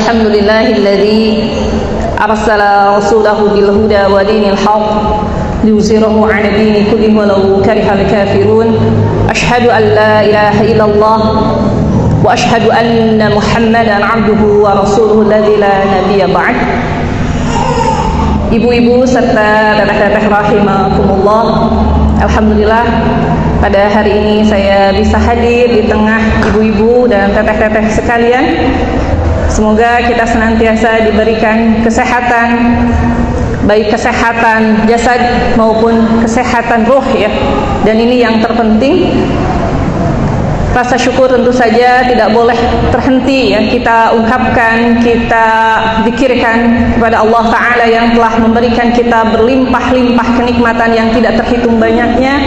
Alhamdulillahilladzi arsala rasulahu bil huda wa dinil haqq liyuzhirahu 'ala dini kullihi walau karihal kafirun. Asyhadu an la ilaha illallah wa asyhadu anna Muhammadan 'abduhu wa rasuluhu alladzi la nabiyya ba'd. Ibu-ibu serta teteh-teteh rahimakumullah, alhamdulillah pada hari ini saya bisa hadir di tengah ibu-ibu dan teteh-teteh sekalian. Semoga kita senantiasa diberikan kesehatan, baik kesehatan jasad maupun kesehatan ruh ya. Dan ini yang terpenting. Rasa syukur tentu saja tidak boleh terhenti ya, kita ungkapkan, kita zikirkan kepada Allah Ta'ala yang telah memberikan kita berlimpah-limpah kenikmatan yang tidak terhitung banyaknya,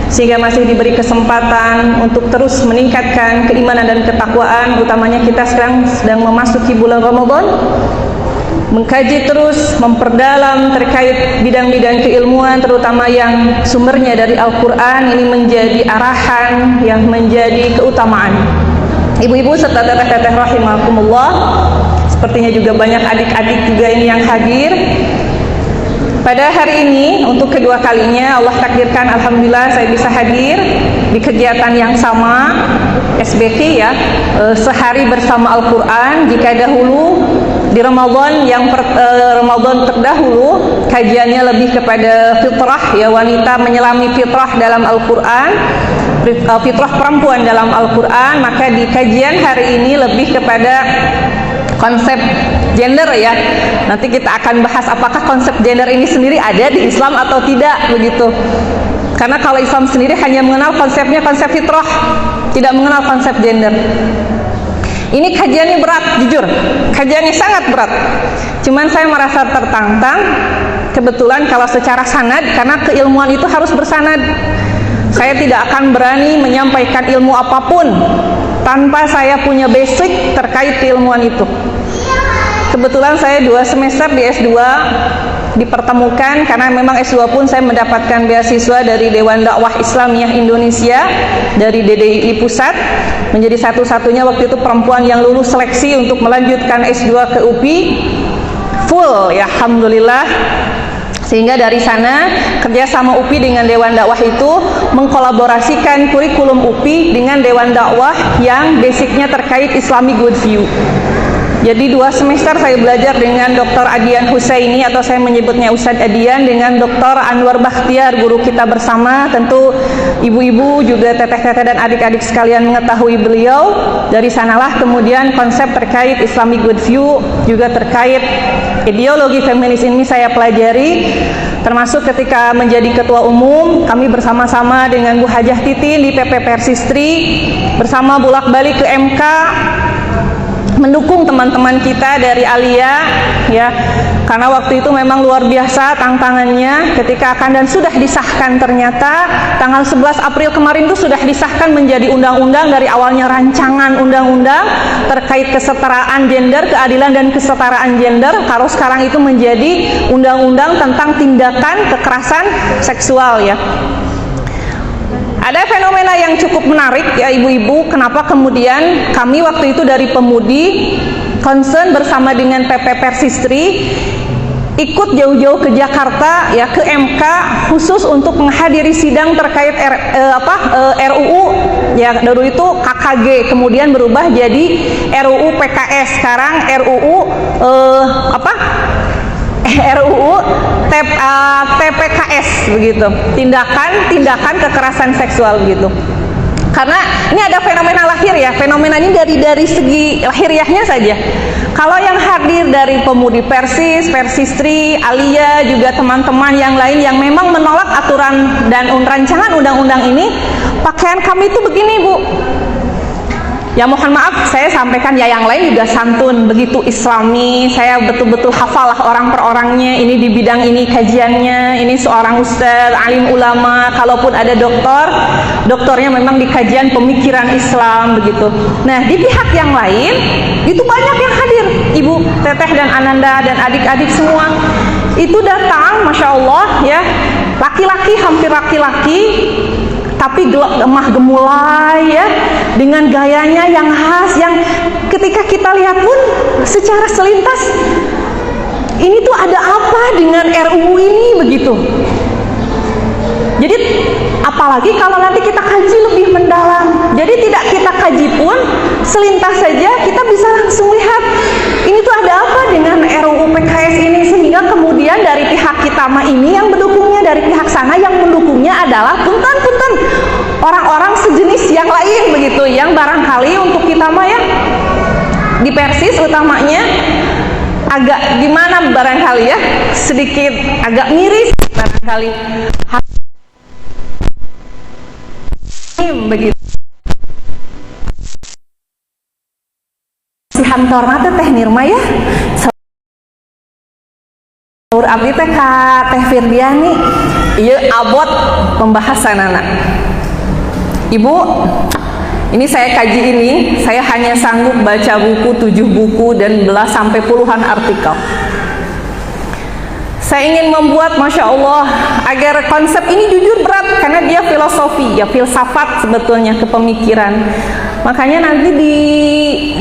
sehingga masih diberi kesempatan untuk terus meningkatkan keimanan dan ketakwaan. Utamanya kita sekarang sedang memasuki bulan Ramadan, mengkaji terus, memperdalam terkait bidang-bidang keilmuan, terutama yang sumbernya dari Al-Quran. Ini menjadi arahan yang menjadi keutamaan. Ibu-ibu serta teteh-teteh rahimakumullah, sepertinya juga banyak adik-adik juga ini yang hadir. Pada hari ini untuk kedua kalinya Allah takdirkan, alhamdulillah saya bisa hadir di kegiatan yang sama, SBK ya, sehari bersama Al-Quran. Jika dahulu di Ramadan Ramadan terdahulu kajiannya lebih kepada fitrah ya, wanita menyelami fitrah dalam Al-Quran, fitrah perempuan dalam Al-Quran, maka di kajian hari ini lebih kepada konsep gender ya. Nanti kita akan bahas apakah konsep gender ini sendiri ada di Islam atau tidak begitu. Karena kalau Islam sendiri hanya mengenal konsepnya konsep fitrah, tidak mengenal konsep gender. Ini kajiannya berat, jujur, kajiannya sangat berat. Cuman saya merasa tertantang, kebetulan kalau secara sanad, karena keilmuan itu harus bersanad. Saya tidak akan berani menyampaikan ilmu apapun tanpa saya punya basic terkait keilmuan itu. Kebetulan saya 2 semester di S2 dipertemukan, karena memang S2 pun saya mendapatkan beasiswa dari Dewan Dakwah Islamiyah Indonesia, dari DDII Pusat, menjadi satu-satunya waktu itu perempuan yang lulus seleksi untuk melanjutkan S2 ke UPI full ya, alhamdulillah. Sehingga dari sana kerjasama UPI dengan Dewan Dakwah itu mengkolaborasikan kurikulum UPI dengan Dewan Dakwah yang basicnya terkait Islamic Worldview. Jadi 2 semester saya belajar dengan Dr. Adian Husaini, atau saya menyebutnya Ustadz Adian, dengan Dr. Anwar Bakhtiar, guru kita bersama. Tentu ibu-ibu juga teteh-teteh dan adik-adik sekalian mengetahui beliau. Dari sanalah kemudian konsep terkait Islamic Worldview, juga terkait ideologi feminis ini saya pelajari. Termasuk ketika menjadi ketua umum, kami bersama-sama dengan Bu Hajah Titin di PP Persistri, bersama bolak-balik ke MK, mendukung teman-teman kita dari Alia ya, karena waktu itu memang luar biasa tantangannya ketika akan, dan sudah disahkan ternyata tanggal 11 April kemarin itu sudah disahkan menjadi undang-undang. Dari awalnya rancangan undang-undang terkait kesetaraan gender, keadilan dan kesetaraan gender, kalau sekarang itu menjadi undang-undang tentang tindakan kekerasan seksual ya. Ada fenomena yang cukup menarik ya ibu-ibu, kenapa kemudian kami waktu itu dari Pemudi concern bersama dengan PP Persistri ikut jauh-jauh ke Jakarta ya, ke MK khusus untuk menghadiri sidang terkait RUU ya. Dulu itu KKG, kemudian berubah jadi RUU PKS, sekarang RUU RUU TPKS begitu, tindakan kekerasan seksual begitu. Karena ini ada fenomena lahir ya, fenomena ini dari segi lahiriahnya saja. Kalau yang hadir dari Pemudi Persis, Persistri, Alia, juga teman-teman yang lain yang memang menolak aturan dan rancangan undang-undang ini, pakaian kami itu begini Bu. Ya mohon maaf, saya sampaikan ya, yang lain juga santun, begitu islami, saya betul-betul hafal lah orang per orangnya, ini di bidang ini kajiannya, ini seorang ustaz, alim ulama, kalaupun ada doktornya memang di kajian pemikiran Islam begitu. Nah di pihak yang lain, itu banyak yang hadir, Ibu Teteh dan Ananda dan adik-adik semua, itu datang, Masya Allah ya, laki-laki, hampir laki-laki, tapi gemah gemulai ya, dengan gayanya yang khas, yang ketika kita lihat pun secara selintas ini tuh ada apa dengan RUU ini begitu. Jadi apalagi kalau nanti kita kaji lebih mendalam. Jadi tidak kita kaji pun selintas saja kita bisa langsung lihat ini tuh ada apa dengan RUU PKS ini, sehingga kemudian dari pihak kita mah ini yang mendukungnya, dari pihak sana yang mendukungnya adalah punten orang-orang sejenis yang lain begitu, yang barangkali untuk kita mah ya di Persis utamanya agak gimana barangkali ya, sedikit agak miris barangkali begitu. Si hantorna teh Nirma ya, saur abdi teh ka Teh Firdiani, ieu abot pembahasan anak. Ibu, ini saya kaji ini, saya hanya sanggup baca buku 7 buku dan belas sampai puluhan artikel. Saya ingin membuat, Masya Allah, agar konsep ini jujur berat, karena dia filosofi, ya filsafat sebetulnya, kepemikiran. Makanya nanti di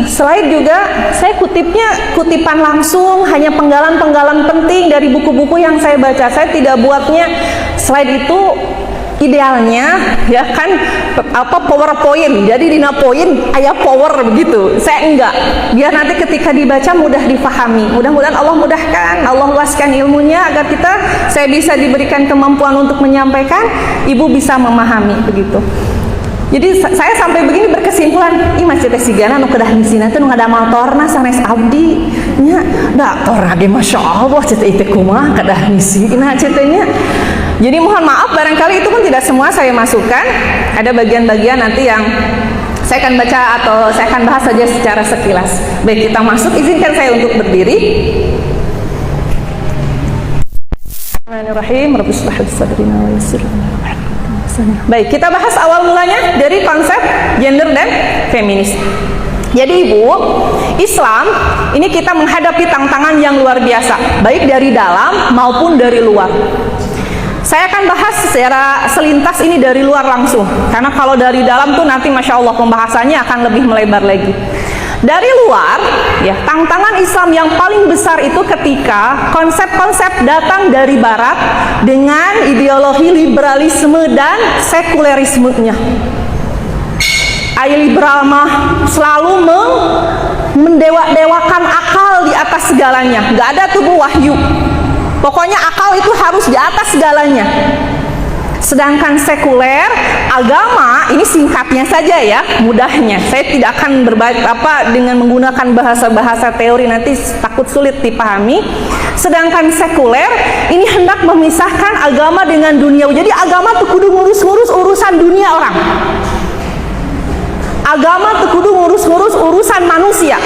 slide juga, saya kutipan langsung, hanya penggalan-penggalan penting dari buku-buku yang saya baca. Saya tidak buatnya slide itu idealnya ya kan PowerPoint, jadi dina poin aya power begitu. Saya enggak, biar nanti ketika dibaca mudah difahami. Mudah-mudahan Allah mudahkan, Allah luaskan ilmunya agar saya bisa diberikan kemampuan untuk menyampaikan, ibu bisa memahami begitu. Jadi saya sampai begini berkesimpulan, ih masih teh sigana nu kedah misina teh nu ngadamel torna sanes abdi nya da torna ge masyaallah cete teh kumaha kedah misina cetenya. Jadi mohon maaf barangkali itu pun tidak semua saya masukkan, ada bagian-bagian nanti yang saya akan baca atau saya akan bahas saja secara sekilas. Baik, kita masuk, izinkan saya untuk berdiri. Bismillahirrahmanirrahim. Rabbi shrah li sadri wa yassir li amri. Baik, kita bahas awal mulanya dari konsep gender dan feminis. Jadi ibu, Islam ini kita menghadapi tantangan yang luar biasa, baik dari dalam maupun dari luar. Saya akan bahas secara selintas ini dari luar langsung, karena kalau dari dalam tuh nanti Masya Allah pembahasannya akan lebih melebar lagi. Dari luar, ya tantangan Islam yang paling besar itu ketika konsep-konsep datang dari Barat dengan ideologi liberalisme dan sekulerismenya. Liberal mah selalu mendewa-dewakan akal di atas segalanya, nggak ada tubuh wahyu. Pokoknya akal itu harus di atas segalanya. Sedangkan sekuler, agama, ini singkatnya saja ya, mudahnya. Saya tidak akan dengan menggunakan bahasa-bahasa teori, nanti takut sulit dipahami. Sedangkan sekuler, ini hendak memisahkan agama dengan dunia. Jadi agama tuh kudu ngurus-ngurus urusan dunia orang. Agama tuh kudu ngurus-ngurus urusan manusia.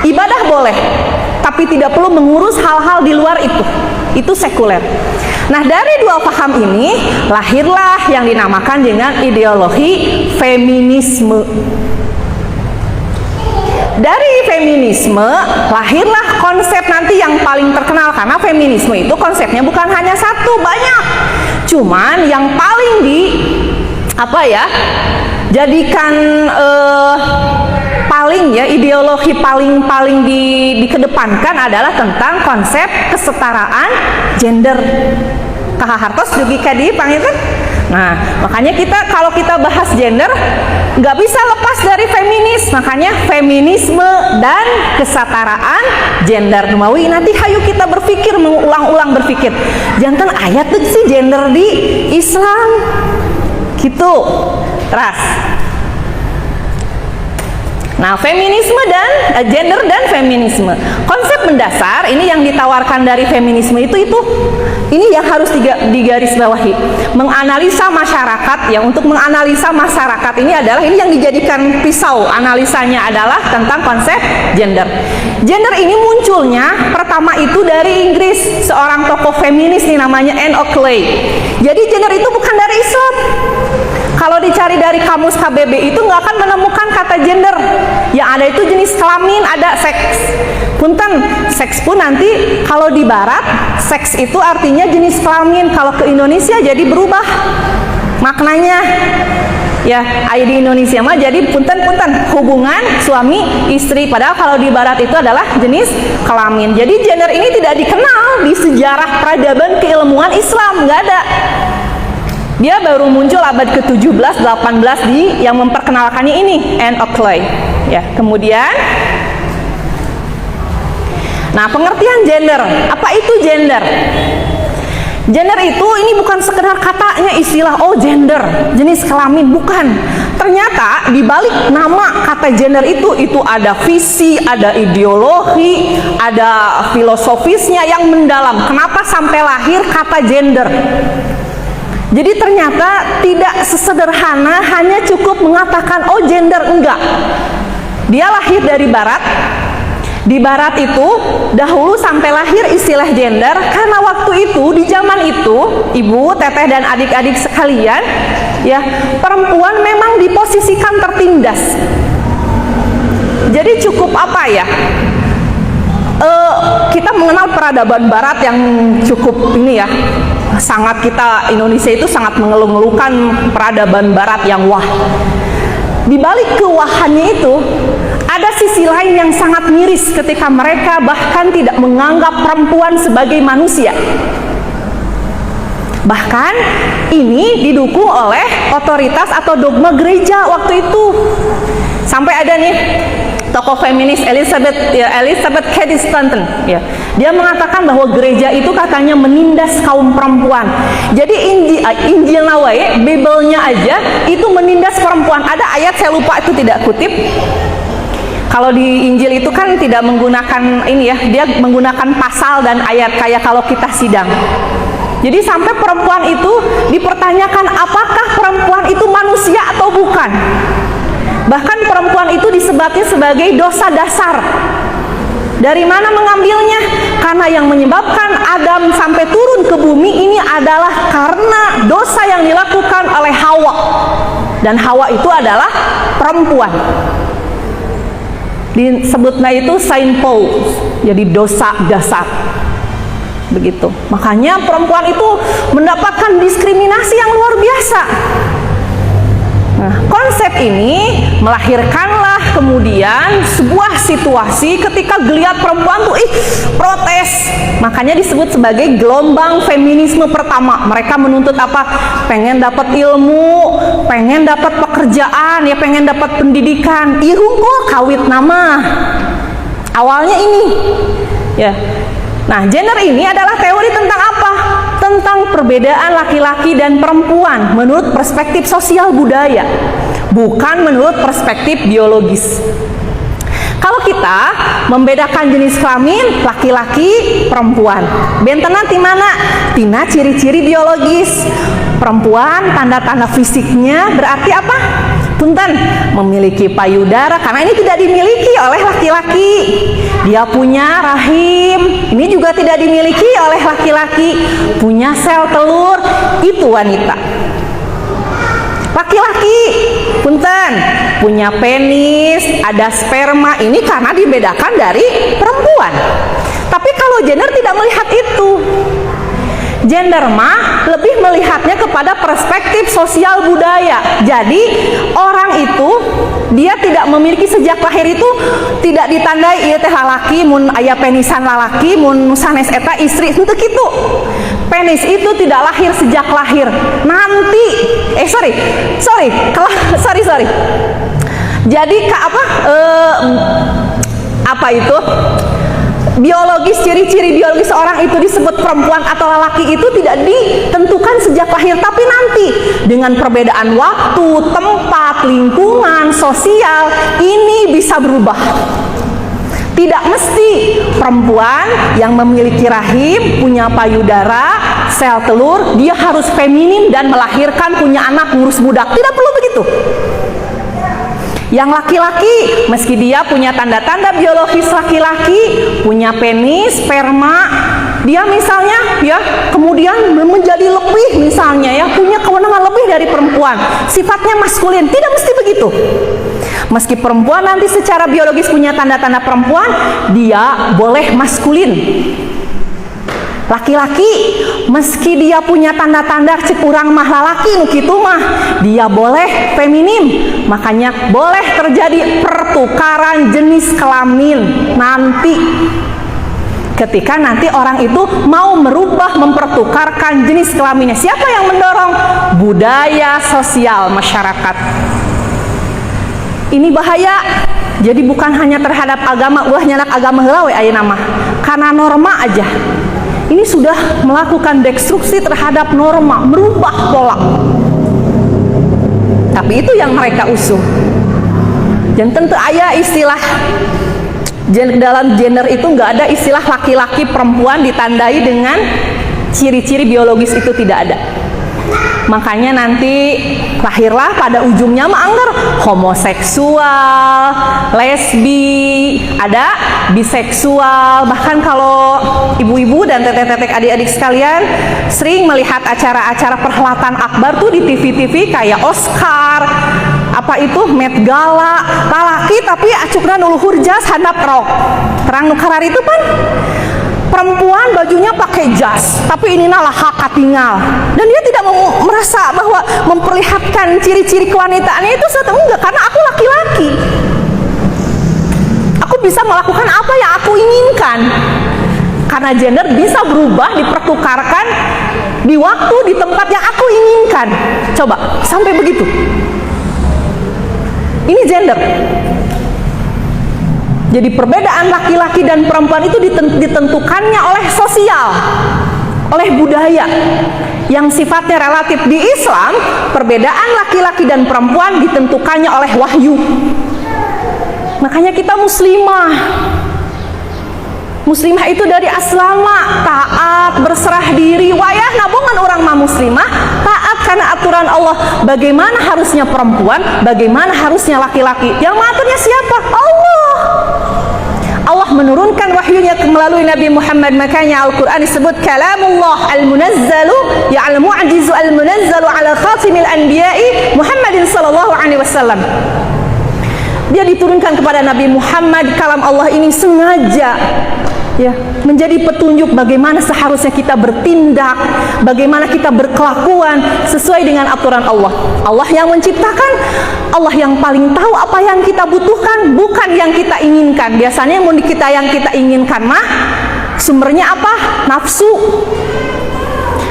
Ibadah boleh, tapi tidak perlu mengurus hal-hal di luar itu. Itu sekuler. Nah, dari dua paham ini lahirlah yang dinamakan dengan ideologi feminisme. Dari feminisme lahirlah konsep nanti yang paling terkenal, karena feminisme itu konsepnya bukan hanya satu, banyak. Cuman yang paling jadikan ideologi paling dikedepankan adalah tentang konsep kesetaraan gender. Kahartos dugi kadi pangitan. Nah, makanya kalau kita bahas gender nggak bisa lepas dari feminis. Makanya feminisme dan kesetaraan gender. Mawi nanti hayu kita berpikir, mengulang-ulang berpikir. Jantan ayat tuh sih gender di Islam. Gitu. Ras. Nah, feminisme dan gender dan feminisme. Konsep mendasar ini yang ditawarkan dari feminisme itu ini yang harus digarisbawahi. Menganalisa masyarakat, ya, untuk menganalisa masyarakat ini yang dijadikan pisau analisanya adalah tentang konsep gender. Gender ini munculnya pertama itu dari Inggris, seorang tokoh feminis nih namanya Anne Oakley. Jadi gender itu bukan dari Islam. Kalau dicari dari kamus KBB itu nggak akan menemukan kata gender. Yang ada itu jenis kelamin, ada seks. Punten, seks pun nanti kalau di Barat, seks itu artinya jenis kelamin. Kalau ke Indonesia jadi berubah. maknanya ya di Indonesia mah jadi punten-punten hubungan suami istri, padahal kalau di barat itu adalah jenis kelamin. Jadi gender ini tidak dikenal di sejarah peradaban keilmuan Islam, nggak ada. Dia baru muncul abad ke-17, 18 di yang memperkenalkannya ini Anne Oakley. Ya, kemudian nah, pengertian gender. Apa itu gender? Gender itu ini bukan sekedar katanya istilah oh gender, jenis kelamin, bukan. Ternyata di balik nama kata gender itu ada visi, ada ideologi, ada filosofisnya yang mendalam. Kenapa sampai lahir kata gender? Jadi ternyata tidak sesederhana hanya cukup mengatakan oh gender, enggak. Dia lahir dari barat. Di barat itu dahulu sampai lahir istilah gender karena waktu itu di zaman itu ibu, teteh dan adik-adik sekalian ya, perempuan memang diposisikan tertindas. Jadi cukup apa ya? Kita mengenal peradaban barat yang cukup ini ya, sangat kita Indonesia itu sangat mengeluh-ngeluhkan peradaban barat yang wah. Di balik kewahannya itu ada sisi lain yang sangat miris ketika mereka bahkan tidak menganggap perempuan sebagai manusia. Bahkan ini didukung oleh otoritas atau dogma gereja waktu itu. Sampai ada nih tokoh feminis Elizabeth Cady Stanton ya. Dia mengatakan bahwa gereja itu katanya menindas kaum perempuan. Jadi Injil Nawai, Bible-nya aja itu menindas perempuan. Ada ayat saya lupa itu tidak kutip. Kalau di Injil itu kan tidak menggunakan ini ya, dia menggunakan pasal dan ayat kayak kalau kita sidang. Jadi sampai perempuan itu dipertanyakan apakah perempuan itu manusia atau bukan. Bahkan perempuan itu disebutnya sebagai dosa dasar. Dari mana mengambilnya? Karena yang menyebabkan Adam sampai turun ke bumi ini adalah karena dosa yang dilakukan oleh Hawa. Dan Hawa itu adalah perempuan. Disebutnya itu Saint Paul, jadi dosa dasar. Begitu. Makanya perempuan itu mendapatkan diskriminasi yang luar biasa. Nah, konsep ini melahirkanlah kemudian sebuah situasi ketika geliat perempuan tuh protes. Makanya disebut sebagai gelombang feminisme pertama. Mereka menuntut apa? Pengen dapat ilmu, pengen dapat pekerjaan, ya pengen dapat pendidikan. Ihungkul kawit nama. Awalnya ini. Ya. Nah, gender ini adalah teori tentang apa? Tentang perbedaan laki-laki dan perempuan menurut perspektif sosial budaya, bukan menurut perspektif biologis. Kalau kita membedakan jenis kelamin laki-laki perempuan, benten nanti mana? Tina ciri-ciri biologis. Perempuan tanda-tanda fisiknya berarti apa? Punten, memiliki payudara, karena ini tidak dimiliki oleh laki-laki. Dia punya rahim, ini juga tidak dimiliki oleh laki-laki. Punya sel telur, itu wanita. Laki-laki, punten, punya penis, ada sperma, ini karena dibedakan dari perempuan. Tapi kalau gender tidak melihat itu. Gender mah lebih melihatnya kepada perspektif sosial budaya. Jadi orang itu dia tidak memiliki sejak lahir itu tidak ditandai ieu teh lalaki mun aya penisan lalaki mun sanes eta istri henteu kitu. Penis itu tidak lahir sejak lahir. Nanti sorry. Jadi apa itu? Biologis, ciri-ciri biologis orang itu disebut perempuan atau lelaki itu tidak ditentukan sejak lahir, tapi nanti dengan perbedaan waktu, tempat, lingkungan, sosial, ini bisa berubah. Tidak mesti perempuan yang memiliki rahim, punya payudara, sel telur, dia harus feminim dan melahirkan, punya anak, ngurus budak. Tidak perlu begitu. Yang laki-laki, meski dia punya tanda-tanda biologis laki-laki, punya penis, sperma, dia misalnya ya kemudian menjadi lebih misalnya ya, punya kewenangan lebih dari perempuan, sifatnya maskulin, tidak mesti begitu. Meski perempuan nanti secara biologis punya tanda-tanda perempuan, dia boleh maskulin. Laki-laki meski dia punya tanda-tanda cek urang mah lalaki nu kitu mah dia boleh feminim, makanya boleh terjadi pertukaran jenis kelamin nanti ketika nanti orang itu mau merubah mempertukarkan jenis kelaminnya. Siapa yang mendorong? Budaya sosial masyarakat. Ini bahaya. Jadi bukan hanya terhadap agama, ulah nyanak agama heula we ayeuna mah. Karena norma aja. Ini sudah melakukan destruksi terhadap norma, merubah pola. Tapi itu yang mereka usung. Dan tentu ada istilah dalam gender itu nggak ada istilah laki-laki perempuan ditandai dengan ciri-ciri biologis, itu tidak ada. Makanya nanti lahirlah pada ujungnya mah anggar homoseksual, lesbi, ada biseksual. Bahkan kalau ibu-ibu dan tetek-tetek adik-adik sekalian sering melihat acara-acara perhelatan akbar tuh di TV-TV kayak Oscar, apa itu Met Gala, lalaki tapi acukna nuluhur jas handap rok. Terang nukarar itu kan perempuan bajunya pakai jas, tapi ini nalah hak katingal, dan dia tidak merasa bahwa memperlihatkan ciri-ciri kewanitaannya itu satu enggak, karena aku laki-laki, aku bisa melakukan apa yang aku inginkan, karena gender bisa berubah, dipertukarkan di waktu, di tempat yang aku inginkan. Coba sampai begitu. Ini gender. Jadi perbedaan laki-laki dan perempuan itu ditentukannya oleh sosial, oleh budaya yang sifatnya relatif. Di Islam, perbedaan laki-laki dan perempuan ditentukannya oleh wahyu. Makanya kita muslimah. Muslimah itu dari aslama, taat, berserah diri. Wayah nabungan orang mah muslimah, taat karena aturan Allah. Bagaimana harusnya perempuan, bagaimana harusnya laki-laki. Yang mengaturnya siapa? Allah. Allah menurunkan wahyunya melalui Nabi Muhammad, makanya Al-Quran disebut kalamullah al-munazzalu ya'al mu'jizu al-munazzalu ala khatimil anbiya'i Muhammadin sallallahu alaihi wasallam. Dia diturunkan kepada Nabi Muhammad. Kalam Allah ini sengaja ya menjadi petunjuk bagaimana seharusnya kita bertindak, bagaimana kita berkelakuan sesuai dengan aturan Allah. Allah yang menciptakan, Allah yang paling tahu apa yang kita butuhkan, bukan yang kita inginkan. Biasanya yang kita inginkan mah sumbernya apa? Nafsu.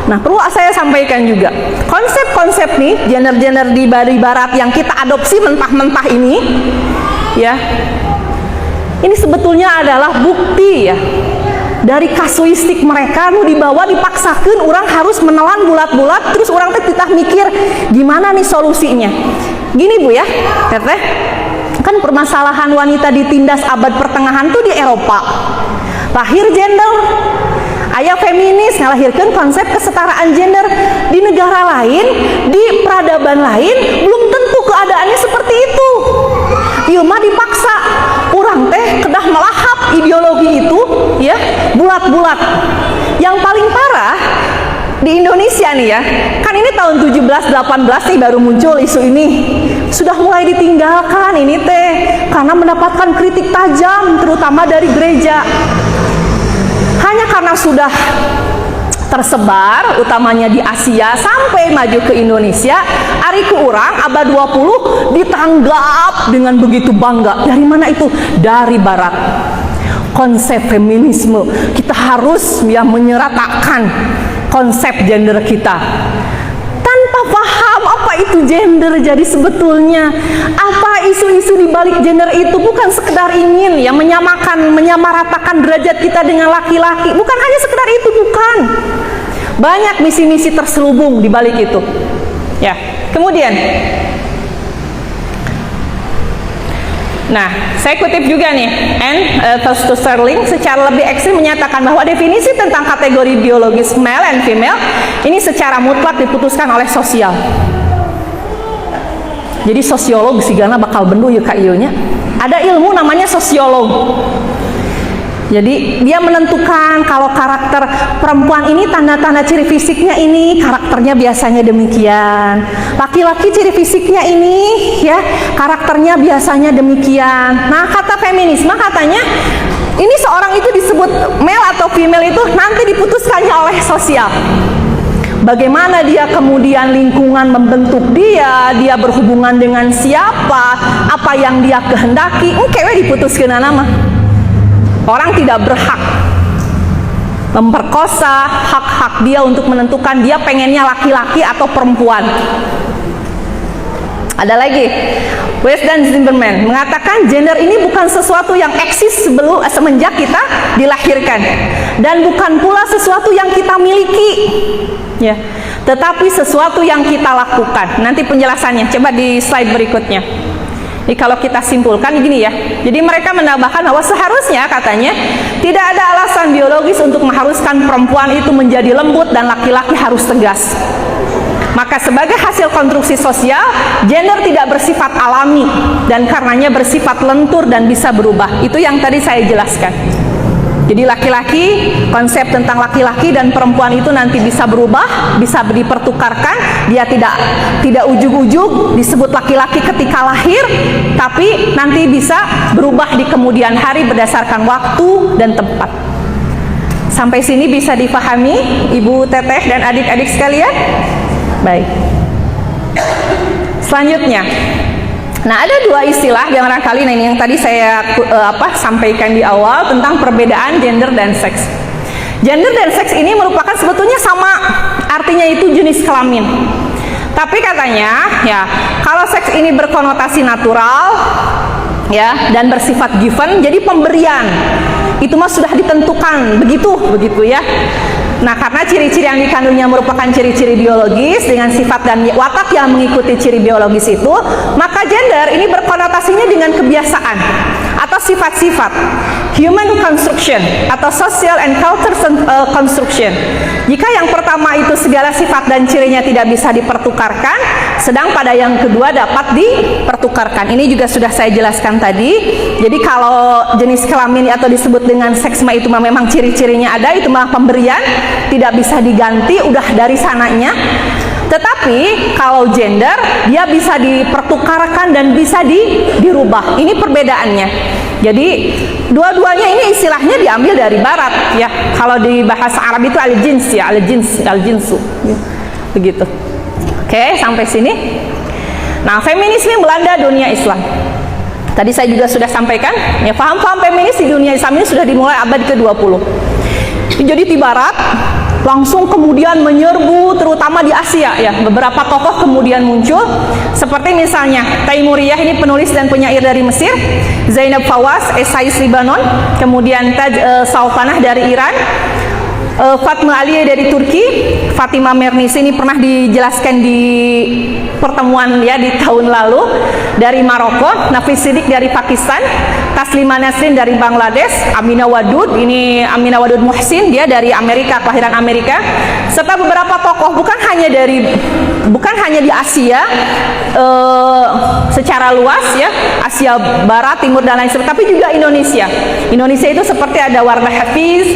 Nah, perlu saya sampaikan juga konsep-konsep nih gender-gender di barat yang kita adopsi mentah-mentah ini ya, ini sebetulnya adalah bukti ya dari kasuistik mereka nu dibawa dipaksakan orang harus menelan bulat-bulat, terus orang teh kita mikir gimana nih solusinya. Gini Bu ya, teteh, kan permasalahan wanita ditindas abad pertengahan tuh di Eropa. Lahir gender, aya feminis ngalahirkan konsep kesetaraan gender. Di negara lain, di peradaban lain belum tentu keadaannya seperti itu. Ieu mah dipaksa. Urang teh kedah melahap ideologi itu ya, bulat-bulat. Yang paling parah di Indonesia nih ya, kan ini tahun 17-18 nih baru muncul isu ini. Sudah mulai ditinggalkan ini teh karena mendapatkan kritik tajam terutama dari gereja. Hanya karena sudah tersebar utamanya di Asia sampai maju ke Indonesia, ari ku urang abad 20 ditanggap dengan begitu bangga. Dari mana itu? Dari barat. Konsep feminisme, kita harus ya menyeratakan konsep gender kita tanpa paham apa itu gender. Jadi sebetulnya apa isu-isu di balik gender itu bukan sekedar ingin ya menyamaratakan derajat kita dengan laki-laki, bukan hanya sekedar itu, bukan. Banyak misi-misi terselubung di balik itu. Ya, kemudian nah, saya kutip juga nih, Sterling secara lebih ekstrim menyatakan bahwa definisi tentang kategori biologis male and female ini secara mutlak diputuskan oleh sosial. Jadi sosiolog sigana bakal bendu ya kak nya. Ada ilmu namanya sosiolog. Jadi dia menentukan kalau karakter perempuan ini tanda-tanda ciri fisiknya ini, karakternya biasanya demikian. Laki-laki ciri fisiknya ini ya, karakternya biasanya demikian. Nah, kata feminisme katanya ini seorang itu disebut disebut male atau female itu nanti diputuskannya oleh sosial. Bagaimana dia kemudian lingkungan membentuk dia berhubungan dengan siapa, apa yang dia kehendaki, kewe diputuskan nama. Orang tidak berhak memperkosa, hak-hak dia untuk menentukan dia pengennya laki-laki atau perempuan. Ada lagi, West dan Zimmerman mengatakan gender ini bukan sesuatu yang eksis semenjak kita dilahirkan, dan bukan pula sesuatu yang kita miliki, ya, tetapi sesuatu yang kita lakukan. Nanti penjelasannya, coba di slide berikutnya. Jadi kalau kita simpulkan gini ya, jadi mereka menambahkan bahwa seharusnya katanya tidak ada alasan biologis untuk mengharuskan perempuan itu menjadi lembut dan laki-laki harus tegas. Maka sebagai hasil konstruksi sosial, gender tidak bersifat alami dan karenanya bersifat lentur dan bisa berubah. Itu yang tadi saya jelaskan. Jadi laki-laki, konsep tentang laki-laki dan perempuan itu nanti bisa berubah, bisa dipertukarkan. Dia tidak ujug-ujug disebut laki-laki ketika lahir, tapi nanti bisa berubah di kemudian hari berdasarkan waktu dan tempat. Sampai sini bisa dipahami Ibu Teteh dan adik-adik sekalian? Baik. Selanjutnya, nah ada dua istilah yang barangkali ini yang tadi saya sampaikan di awal tentang perbedaan gender dan seks. Gender dan seks ini merupakan sebetulnya sama, artinya itu jenis kelamin. Tapi katanya ya, kalau seks ini berkonotasi natural ya dan bersifat given, jadi pemberian. Itu mah sudah ditentukan begitu ya. Nah, karena ciri-ciri yang dikandungnya merupakan ciri-ciri biologis dengan sifat dan watak yang mengikuti ciri biologis itu, maka gender ini berkonotasinya dengan kebiasaan atau sifat-sifat, human construction atau social and culture construction. Jika yang pertama itu segala sifat dan cirinya tidak bisa dipertukarkan, sedang pada yang kedua dapat dipertukarkan. Ini juga sudah saya jelaskan tadi. Jadi kalau jenis kelamin atau disebut dengan seks itu memang ciri-cirinya ada, itu mah pemberian, tidak bisa diganti, udah dari sananya. Tetapi kalau gender dia bisa dipertukarkan dan bisa dirubah. Ini perbedaannya. Jadi dua-duanya ini istilahnya diambil dari barat ya. Kalau di bahasa Arab itu al-jins ya, al-jinsu. Begitu. Oke, sampai sini. Nah, feminisme melanda dunia Islam. Tadi saya juga sudah sampaikan, ya paham-paham feminis di dunia Islam ini sudah dimulai abad ke-20. Jadi di barat langsung kemudian menyerbu terutama di Asia ya. Beberapa tokoh kemudian muncul seperti misalnya Taimuriyah, ini penulis dan penyair dari Mesir, Zainab Fawaz, esais Libanon, kemudian Taj Sultanah dari Iran, Fatma Aliye dari Turki, Fatima Mernissi ini pernah dijelaskan di pertemuan ya di tahun lalu, dari Maroko, Nafis Siddiq dari Pakistan, Taslima Nasrin dari Bangladesh, Aminah Wadud, ini Aminah Wadud Muhsin, dia dari Amerika, kelahiran Amerika, serta beberapa tokoh bukan hanya di Asia secara luas ya, Asia Barat, Timur dan lain sebagainya, tapi juga Indonesia. Indonesia itu seperti ada Wardah Hafiz,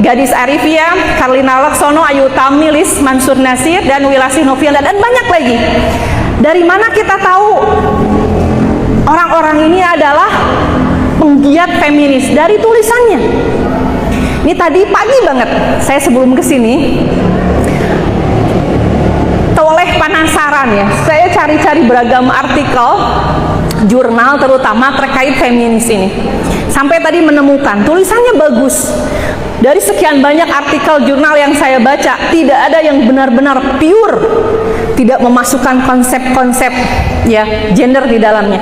Gadis Arifia, Karlina Laksono, Ayu Tamilis, Mansur Nasir, dan Wilasih Novian, dan banyak lagi. Dari mana kita tahu orang-orang ini adalah penggiat feminis? Dari tulisannya. Ini tadi pagi banget, saya sebelum kesini oleh penasaran ya, saya cari-cari beragam artikel jurnal terutama terkait feminis ini. Sampai tadi menemukan tulisannya bagus. Dari sekian banyak artikel jurnal yang saya baca, tidak ada yang benar-benar pure, tidak memasukkan konsep-konsep ya gender di dalamnya.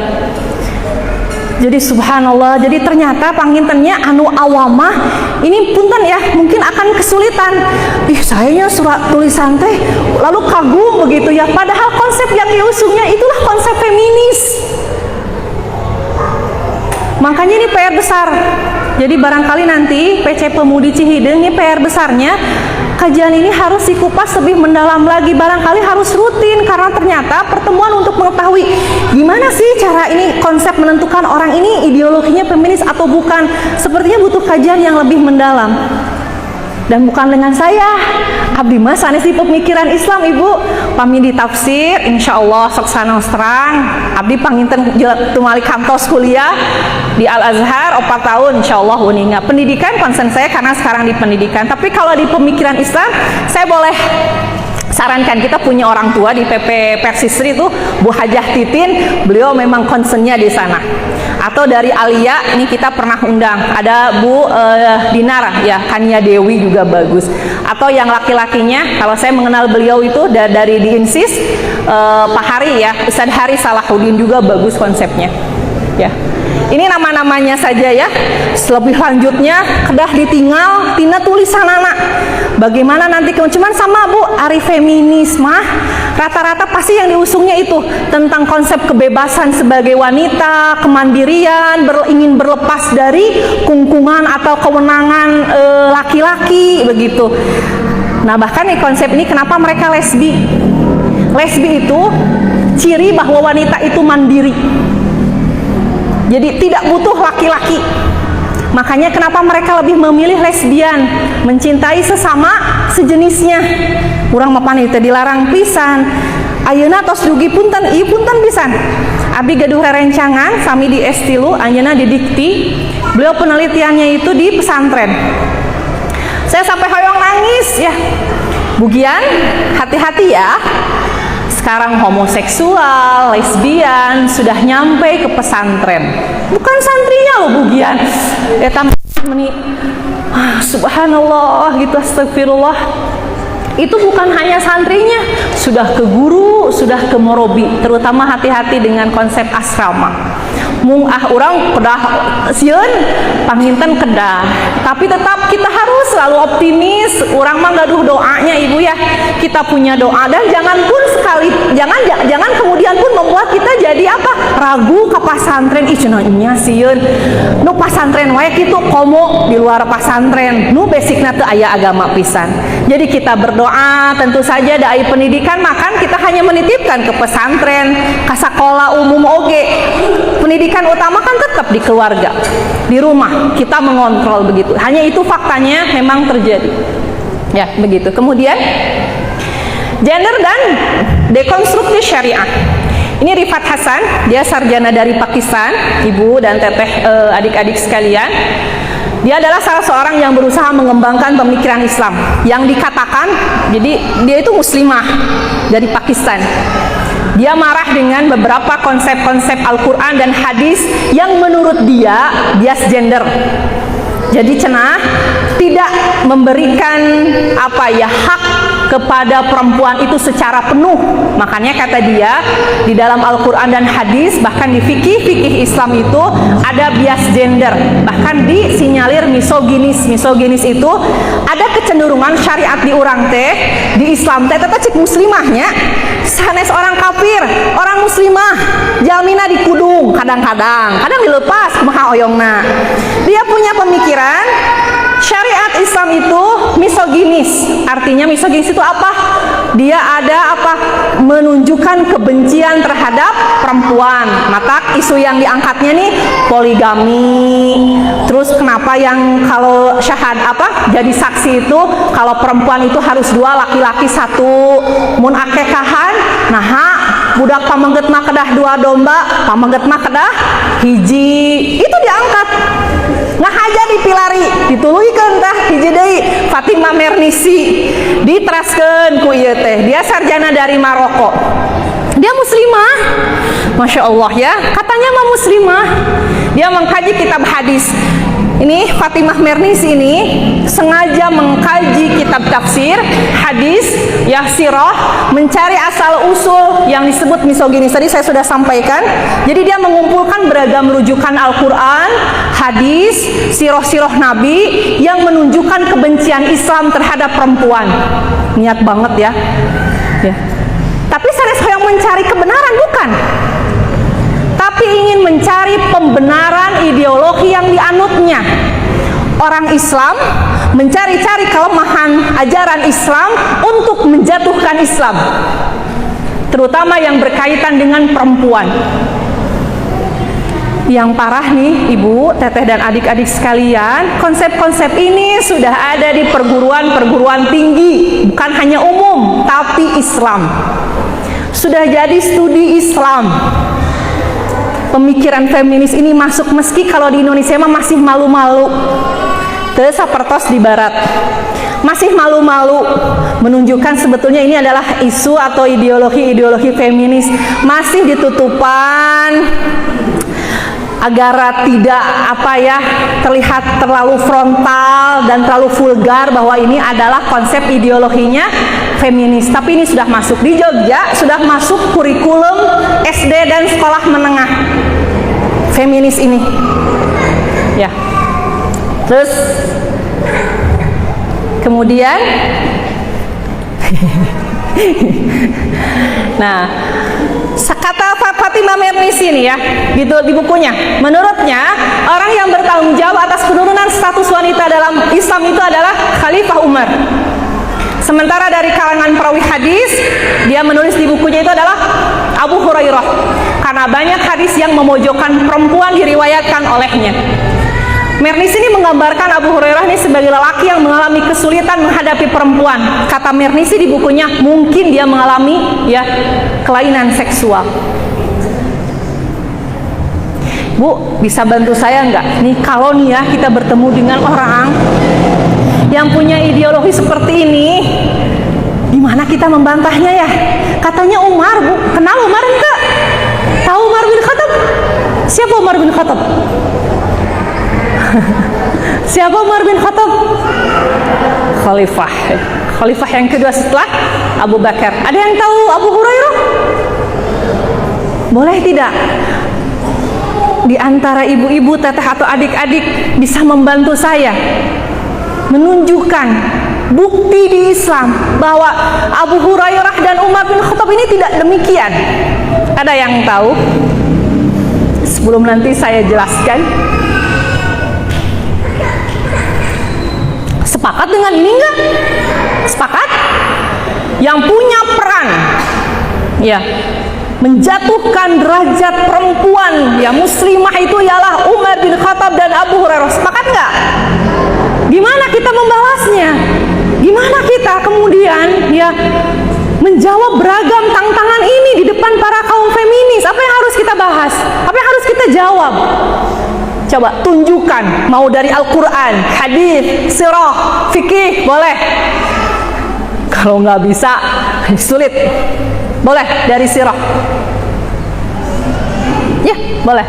Jadi subhanallah, jadi ternyata pangintennya anu awamah ini punten ya, mungkin akan kesulitan. Sayanya surat tulisan teh lalu kagum begitu ya, padahal konsep yang diusungnya itulah konsep feminis. Makanya ini PR besar. Jadi barangkali nanti PC Pemudi Cihideng ini PR besarnya, kajian ini harus dikupas lebih mendalam lagi, barangkali harus rutin, karena ternyata pertemuan untuk mengetahui gimana sih cara ini konsep menentukan orang ini ideologinya feminis atau bukan, sepertinya butuh kajian yang lebih mendalam. Dan bukan dengan saya, abdi mah sanes di pemikiran Islam ibu. Pami di tafsir, insya Allah seksana terang. Abdi panginten tumali kantos kuliah di Al Azhar 4 tahun, insya Allah uninga. Pendidikan konsen saya karena sekarang di pendidikan. Tapi kalau di pemikiran Islam, saya boleh sarankan, kita punya orang tua di PP Persisri itu Bu Hajah Titin, beliau memang concernnya di sana. Atau dari Alia, ini kita pernah undang, ada Bu Dinar ya, Kania Dewi juga bagus. Atau yang laki-lakinya, kalau saya mengenal beliau itu dari di Insis, Pak Hari ya, Ustadz Hari Salahuddin juga bagus konsepnya ya. Ini nama-namanya saja ya. Lebih lanjutnya kedah ditinggal tina tulisan anak. Bagaimana nanti cuman sama Bu, ari feminis mah rata-rata pasti yang diusungnya itu tentang konsep kebebasan sebagai wanita, kemandirian, ingin berlepas dari kungkungan atau kewenangan laki-laki begitu. Nah, bahkan nih konsep ini kenapa mereka lesbi? Lesbi itu ciri bahwa wanita itu mandiri. Jadi tidak butuh laki-laki. Makanya kenapa mereka lebih memilih lesbian, mencintai sesama sejenisnya. Urang mah pan teh dilarang pisan. Ayeuna tos dugi punten, ieu punten pisan. Abi gaduh rerencangan sami di S3, ayeuna di Dikti. Beliau penelitiannya itu di pesantren. Saya sampai hoyong nangis ya. Bugian, hati-hati ya. Sekarang homoseksual, lesbian sudah nyampe ke pesantren. Bukan santrinya loh bugian. Subhanallah gitu, astagfirullah. Itu bukan hanya santrinya, sudah ke guru, sudah ke morobi. Terutama hati-hati dengan konsep asrama. Mung urang kedah sieun panginten kedah, tapi tetap kita harus selalu optimis. Urang mah gaduh doanya ibu ya, kita punya doa. Dan jangan kemudian pun membuat kita jadi apa, ragu ke pasantren. Ih cenah nya sieun nu pasantren wae kitu, komo di luar pasantren nu basicna teu aya agama pisan. Jadi kita berdoa, tentu saja dai pendidikan makan kita hanya menitipkan ke pesantren, ke sekolah umum oge. Pendidikan utama kan tetap di keluarga, di rumah kita mengontrol begitu. Hanya itu faktanya memang terjadi. Ya, begitu. Kemudian gender dan dekonstruksi syariah. Ini Rifat Hasan, dia sarjana dari Pakistan, ibu dan teteh adik-adik sekalian. Dia adalah salah seorang yang berusaha mengembangkan pemikiran Islam yang dikatakan, jadi dia itu muslimah dari Pakistan. Dia marah dengan beberapa konsep-konsep Al-Quran dan hadis yang menurut dia bias gender. Jadi cenah tidak memberikan hak kepada perempuan itu secara penuh. Makanya kata dia di dalam Al-Quran dan hadis, bahkan di fikih Islam itu ada bias gender, bahkan disinyalir misoginis. Misoginis itu ada kecenderungan syariat di urang teh, di Islam teh tetap cik muslimahnya sanes orang kafir, orang muslimah jamina dikudung, kadang dilepas kumaha oyongna. Dia punya pemikiran syariat Islam itu misoginis. Artinya misoginis itu apa? Dia ada menunjukkan kebencian terhadap perempuan. Maka isu yang diangkatnya nih poligami. Terus kenapa yang kalau jadi saksi itu kalau perempuan itu harus 2, laki-laki 1. Mun akekahan, budak pamengget mah kedah 2 domba, pamengget mah kedah hiji. Itu diangkat. Aja dipilari, dituluikeun tah hiji deui Fatimah Mernisi, diteraskeun ku ieu teh. Dia sarjana dari Maroko. Dia muslimah. Masya Allah ya, katanya mah muslimah. Dia mengkaji kitab hadis. Ini Fatimah Mernisi ini sengaja mengkaji kitab tafsir, hadis, sirah, mencari asal usul yang disebut misoginis. Tadi saya sudah sampaikan. Jadi dia mengumpulkan beragam rujukan Al-Quran, hadis, sirah-sirah Nabi yang menunjukkan kebencian Islam terhadap perempuan. Niat banget ya. Tapi sanes hoyong mencari kebenaran bukan, tapi ingin mencari pembenaran ideologi yang dianutnya. Orang Islam mencari-cari kelemahan ajaran Islam untuk menjatuhkan Islam, terutama yang berkaitan dengan perempuan. Yang parah nih ibu, teteh dan adik-adik sekalian, konsep-konsep ini sudah ada di perguruan-perguruan tinggi, bukan hanya umum, tapi Islam. Sudah jadi studi Islam. Pemikiran feminis ini masuk, meski kalau di Indonesia mah masih malu-malu. Teu sapertos di barat. Masih malu-malu menunjukkan sebetulnya ini adalah isu atau ideologi-ideologi feminis, masih ditutupan agar tidak terlihat terlalu frontal dan terlalu vulgar bahwa ini adalah konsep ideologinya feminis. Tapi ini sudah masuk di Jogja, sudah masuk kurikulum SD dan sekolah menengah feminis ini. Ya. Terus kemudian nah, kata Fatimah Mernissi nih ya, di bukunya, menurutnya orang yang bertanggung jawab atas penurunan status wanita dalam Islam itu adalah Khalifah Umar. Sementara dari kalangan perawi hadis, dia menulis di bukunya itu adalah Abu Hurairah, karena banyak hadis yang memojokkan perempuan diriwayatkan olehnya. Mernissi ini menggambarkan Abu Hurairah ini sebagai lelaki yang mengalami kesulitan menghadapi perempuan. Kata Mernissi di bukunya, mungkin dia mengalami kelainan seksual. Bu, bisa bantu saya nggak? Nih kalau nih ya kita bertemu dengan orang yang punya ideologi seperti ini, gimana kita membantahnya ya? Katanya Umar, Bu. Kenal Umar enggak? Tahu Umar bin Khattab? Siapa Umar bin Khattab? Siapa Umar bin Khattab? Khalifah yang kedua setelah Abu Bakar. Ada yang tahu Abu Hurairah? Boleh tidak? Di antara ibu-ibu, teteh atau adik-adik bisa membantu saya menunjukkan bukti di Islam bahwa Abu Hurairah dan Umar bin Khattab ini tidak demikian. Ada yang tahu? Sebelum nanti saya jelaskan. Sepakat dengan ini enggak? Sepakat? Yang punya peran menjatuhkan derajat perempuan muslimah itu ialah Umar bin Khattab dan Abu Hurairah. Sepakat enggak? Gimana kita membalasnya? Gimana kita kemudian menjawab beragam tantangan ini di depan para kaum feminis? Apa yang harus kita bahas? Apa yang harus kita jawab? Coba tunjukkan, mau dari Al-Quran, hadis, sirah, fikih, boleh. Kalau nggak bisa, sulit. Boleh dari sirah. Ya, boleh.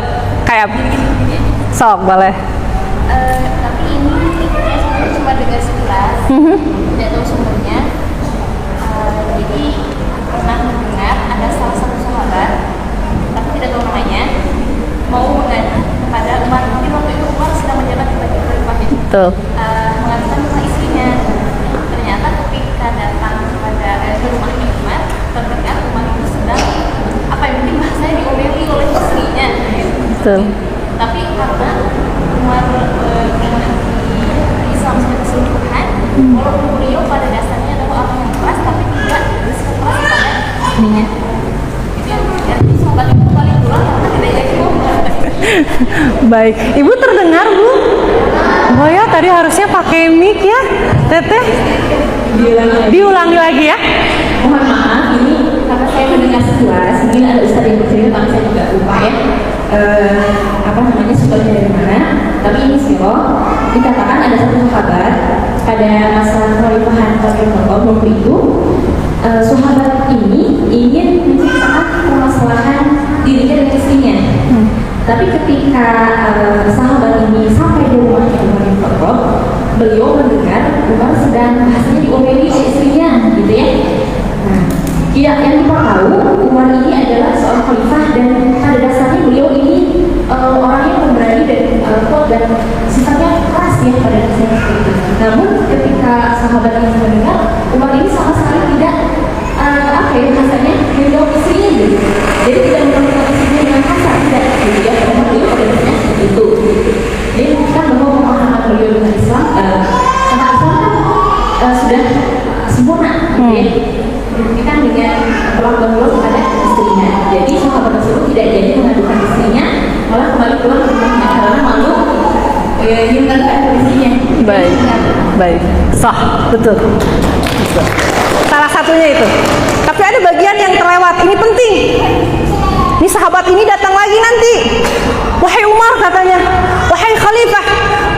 Kayak sok, boleh. Tapi ini saya cuma dengar sekilas, tidak tahu sumbernya. Jadi pernah mendengar ada salah satu sahabat, tapi tidak tahu namanya, mau mengadu kepada Umar. Mungkin waktu itu Umar sedang menjabat sebagai khalifah, mengatakan sama istrinya. Ternyata ketika datang ke rumahnya Umar, terdengar Umar itu sedang mungkin bahasanya diomeli oleh istrinya. Tapi karena Umar memahami Islam sebagai keseluruhan, walaupun beliau pada dasarnya adalah orang yang keras, tapi tidak bersikap keras kepada istrinya. Jadi sahabat itu paling pulang karena tidak jadi ngomong. Baik, Ibu terdengar Bu? Oh ya, tadi harusnya pakai mic ya, Teteh. Diulangi lagi ya. Mohon maaf, ini karena saya mendengar sekilas, mungkin ada ustaz yang bercerita, tapi saya juga lupa ya. Sumbernya dari mana? Tapi ini sirah dikatakan ada satu sahabat pada masa kekhalifahan Umar bin Khattab waktu itu, sahabat ini ingin menceritakan permasalahan dirinya dengan istrinya. Tapi ketika sahabat ini sampai di rumahnya Umar bin Khattab, beliau mendengar Umar sedang bahasanya diomeli oleh istrinya, gitu ya. Nah, yang kita tahu Umar ini adalah seorang khalifah dan pada dasarnya beliau ini orang yang pemberani dan kuat dan sifatnya keras ya pada dasarnya seperti itu. Namun ketika sahabat ini mendengar Umar ini sama sekali tidak bahasanya menjawab istrinya gitu. Jadi tidak memperlakukan istrinya dengan kasar, tidak. Jadi ya karena beliau pada dasarnya seperti itu. Jadi kita bahwa pemahaman beliau dengan Islam tentang Islam kan sudah sempurna, gitu ya. Kita dengan perlakuan beliau kepada istrinya. Jadi sahabat tersebut tidak jadi mengadukan istrinya, malah kembali pulang ke rumahnya karena malu nyiumkan kondisinya. Baik, baik, sah, betul. Salah satunya itu. Tapi ada bagian yang terlewat. Ini penting. Ini sahabat ini datang lagi nanti. Wahai Umar, katanya, wahai Khalifah,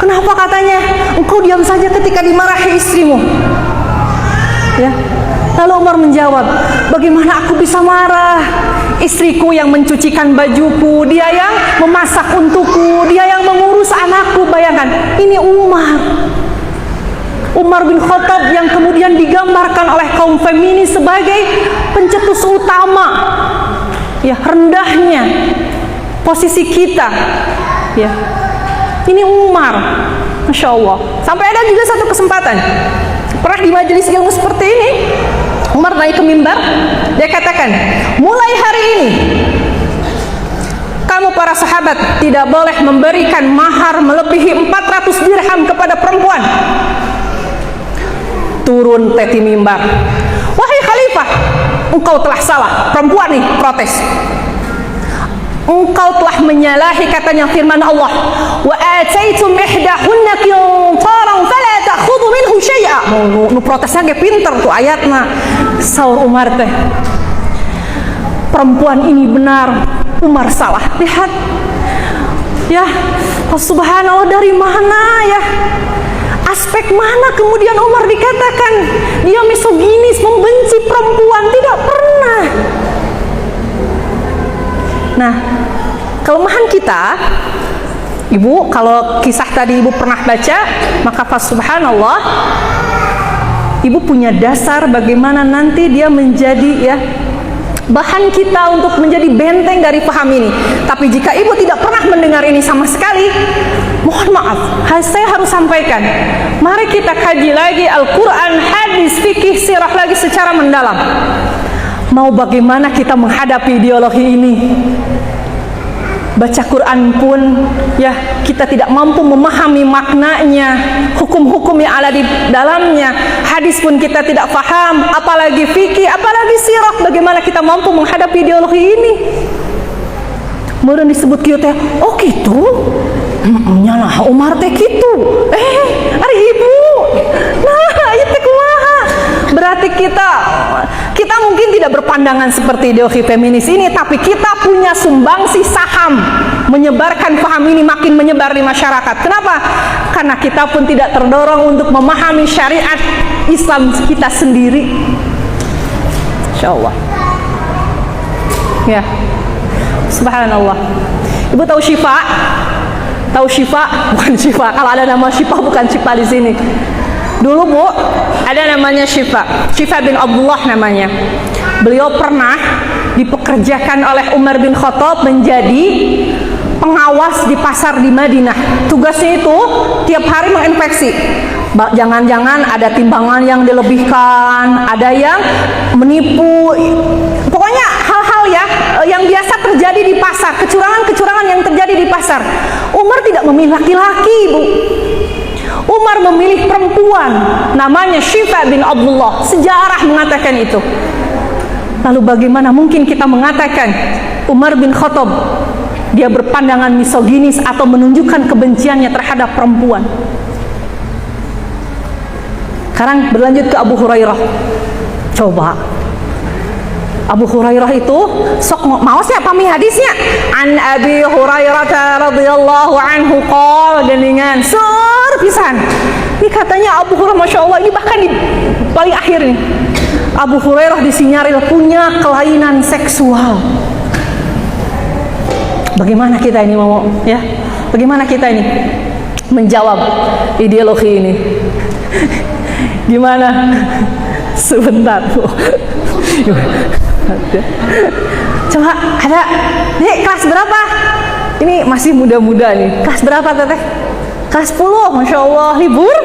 kenapa katanya engkau diam saja ketika dimarahi istrimu? Ya. Lalu Umar menjawab, bagaimana aku bisa marah? Istriku yang mencucikan bajuku, dia yang memasak untukku, dia yang mengurus anakku. Bayangkan, ini Umar bin Khattab yang kemudian digambarkan oleh kaum feminis sebagai pencetus utama. Ya, rendahnya posisi kita. Ya. Ini Umar, Masya Allah. Sampai ada juga satu kesempatan, pernah di majelis ilmu seperti ini, Umar naik ke mimbar, dia katakan, mulai hari ini kamu para sahabat tidak boleh memberikan mahar melebihi 400 dirham kepada perempuan. Turun teti mimbar, wahai Khalifah, engkau telah salah. Perempuan nih protes, engkau telah menyalahi, katanya firman Allah, wa ataitum ihdahunna qintaran fala ta'khudhu minhu syai'a. Nu protesnya ge pinter tuh ayatna. Saur Umar teh, perempuan ini benar, Umar salah. Lihat ya, subhanallah, dari mana ya, aspek mana kemudian Umar dikatakan dia misoginis, membenci perempuan? Tidak pernah. Nah, kelemahan kita, Ibu, kalau kisah tadi Ibu pernah baca, maka subhanallah, Ibu punya dasar bagaimana nanti dia menjadi ya bahan kita untuk menjadi benteng dari paham ini. Tapi jika Ibu tidak pernah mendengar ini sama sekali, mohon maaf, saya harus sampaikan, mari kita kaji lagi Al-Quran, hadis, fikih, sirah lagi secara mendalam. Mau bagaimana kita menghadapi ideologi ini? Baca Quran pun ya kita tidak mampu memahami maknanya, hukum-hukum yang ada di dalamnya. Hadis pun kita tidak paham, apalagi fikih, apalagi sirah. Bagaimana kita mampu menghadapi ideologi ini? Kemudian disebut kita, oh gitu, nyalah Umar teh gitu. Ari Ibu, nah itu kumaha. Berarti kita mungkin tidak berpandangan seperti ideologi feminis ini, tapi kita punya sumbangsi saham menyebarkan paham ini makin menyebar di masyarakat. Kenapa? Karena kita pun tidak terdorong untuk memahami syariat Islam kita sendiri. Insya Allah. Ya, subhanallah. Ibu tahu Syifa? Tahu Syifa? Bukan Syifa. Kalau ada nama Syifa, bukan Syifa di sini. Dulu Bu, ada namanya Syifa bin Abdullah namanya. Beliau pernah dipekerjakan oleh Umar bin Khattab menjadi pengawas di pasar di Madinah. Tugasnya itu tiap hari menginspeksi. Jangan-jangan ada timbangan yang dilebihkan, ada yang menipu. Pokoknya hal-hal ya yang biasa terjadi di pasar, kecurangan-kecurangan yang terjadi di pasar. Umar tidak memilih laki-laki, Bu. Umar memilih perempuan, namanya Syifa bin Abdullah. Sejarah mengatakan itu. Lalu bagaimana mungkin kita mengatakan Umar bin Khattab dia berpandangan misoginis atau menunjukkan kebenciannya terhadap perempuan? Sekarang berlanjut ke Abu Hurairah. Coba Abu Hurairah itu sok mau siapa mi hadisnya? An Abi Hurairah radhiyallahu anhu qol, geningan sur pisan. Ini katanya Abu Hurairah, Masya Allah, ini bahkan di paling akhir nih. Abu Hurairah disinyarir punya kelainan seksual. Bagaimana kita ini mau ya? Bagaimana kita ini menjawab ideologi ini? Gimana? Sebentar. Coba ada, nih kelas berapa? Ini masih muda-muda nih. Kelas berapa teteh? Kelas 10, Masya Allah. Libur?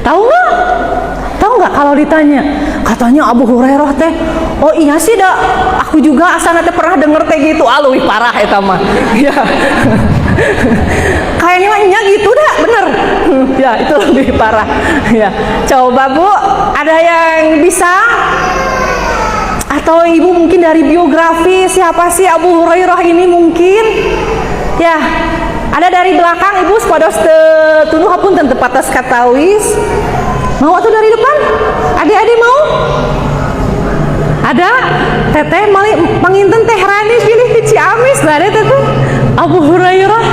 Tahu nggak? Tahu nggak kalau ditanya? Katanya Abu Hurairah teh, oh iya sih dah, aku juga asal teh pernah denger teh gitu. Lebih parah eta mah. Ya. Kayaknya gitu dah, bener. Ya, itu lebih parah. Ya. Coba Bu, ada yang bisa? Atau Ibu mungkin dari biografi siapa sih Abu Hurairah ini mungkin? Ya, ada dari belakang ibu sepados tunuh pun tentu patas katawis. Mau atau dari depan? Adik-adik mau? Ada? Teteh mali panginten teh Rani pilih di Ciamis, ada teteh Abu Hurairah.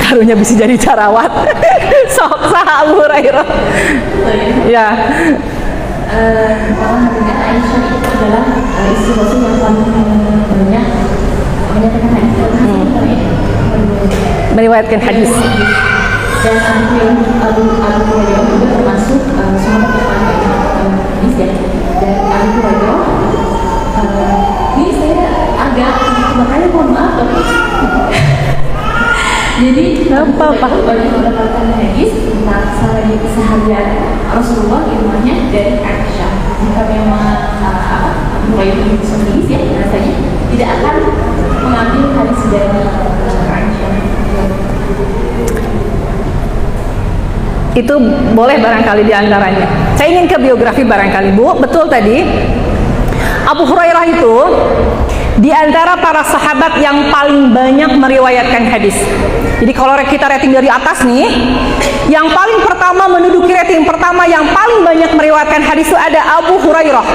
Karunya bisa jadi carawat. Sok sah Abu Hurairah. Ya. Bahwa hadisnya Aisyah itu adalah istri Rasul yang paling banyak menyatakan hadis Meriwayatkan hadis. dan Abu Hurairah juga termasuk sahabat yang paling banyak hadis ya. Dan Abu Hurairah ini saya agak makanya mohon maaf tapi jadi apa? banyak mendapatkan hadis tentang keseharian Rasulullah di rumahnya dari Aisyah. Jika memang Abu Hurairah ini bisa menulis ya, rasanya tidak akan mengambil hadis dari Aisyah. Itu boleh barangkali diantaranya. Saya ingin ke biografi barangkali Bu. Betul tadi Abu Hurairah itu di antara para sahabat yang paling banyak meriwayatkan hadis. Jadi kalau kita rating dari atas nih, yang paling pertama menduduki rating pertama yang paling banyak meriwayatkan hadis itu ada Abu Hurairah.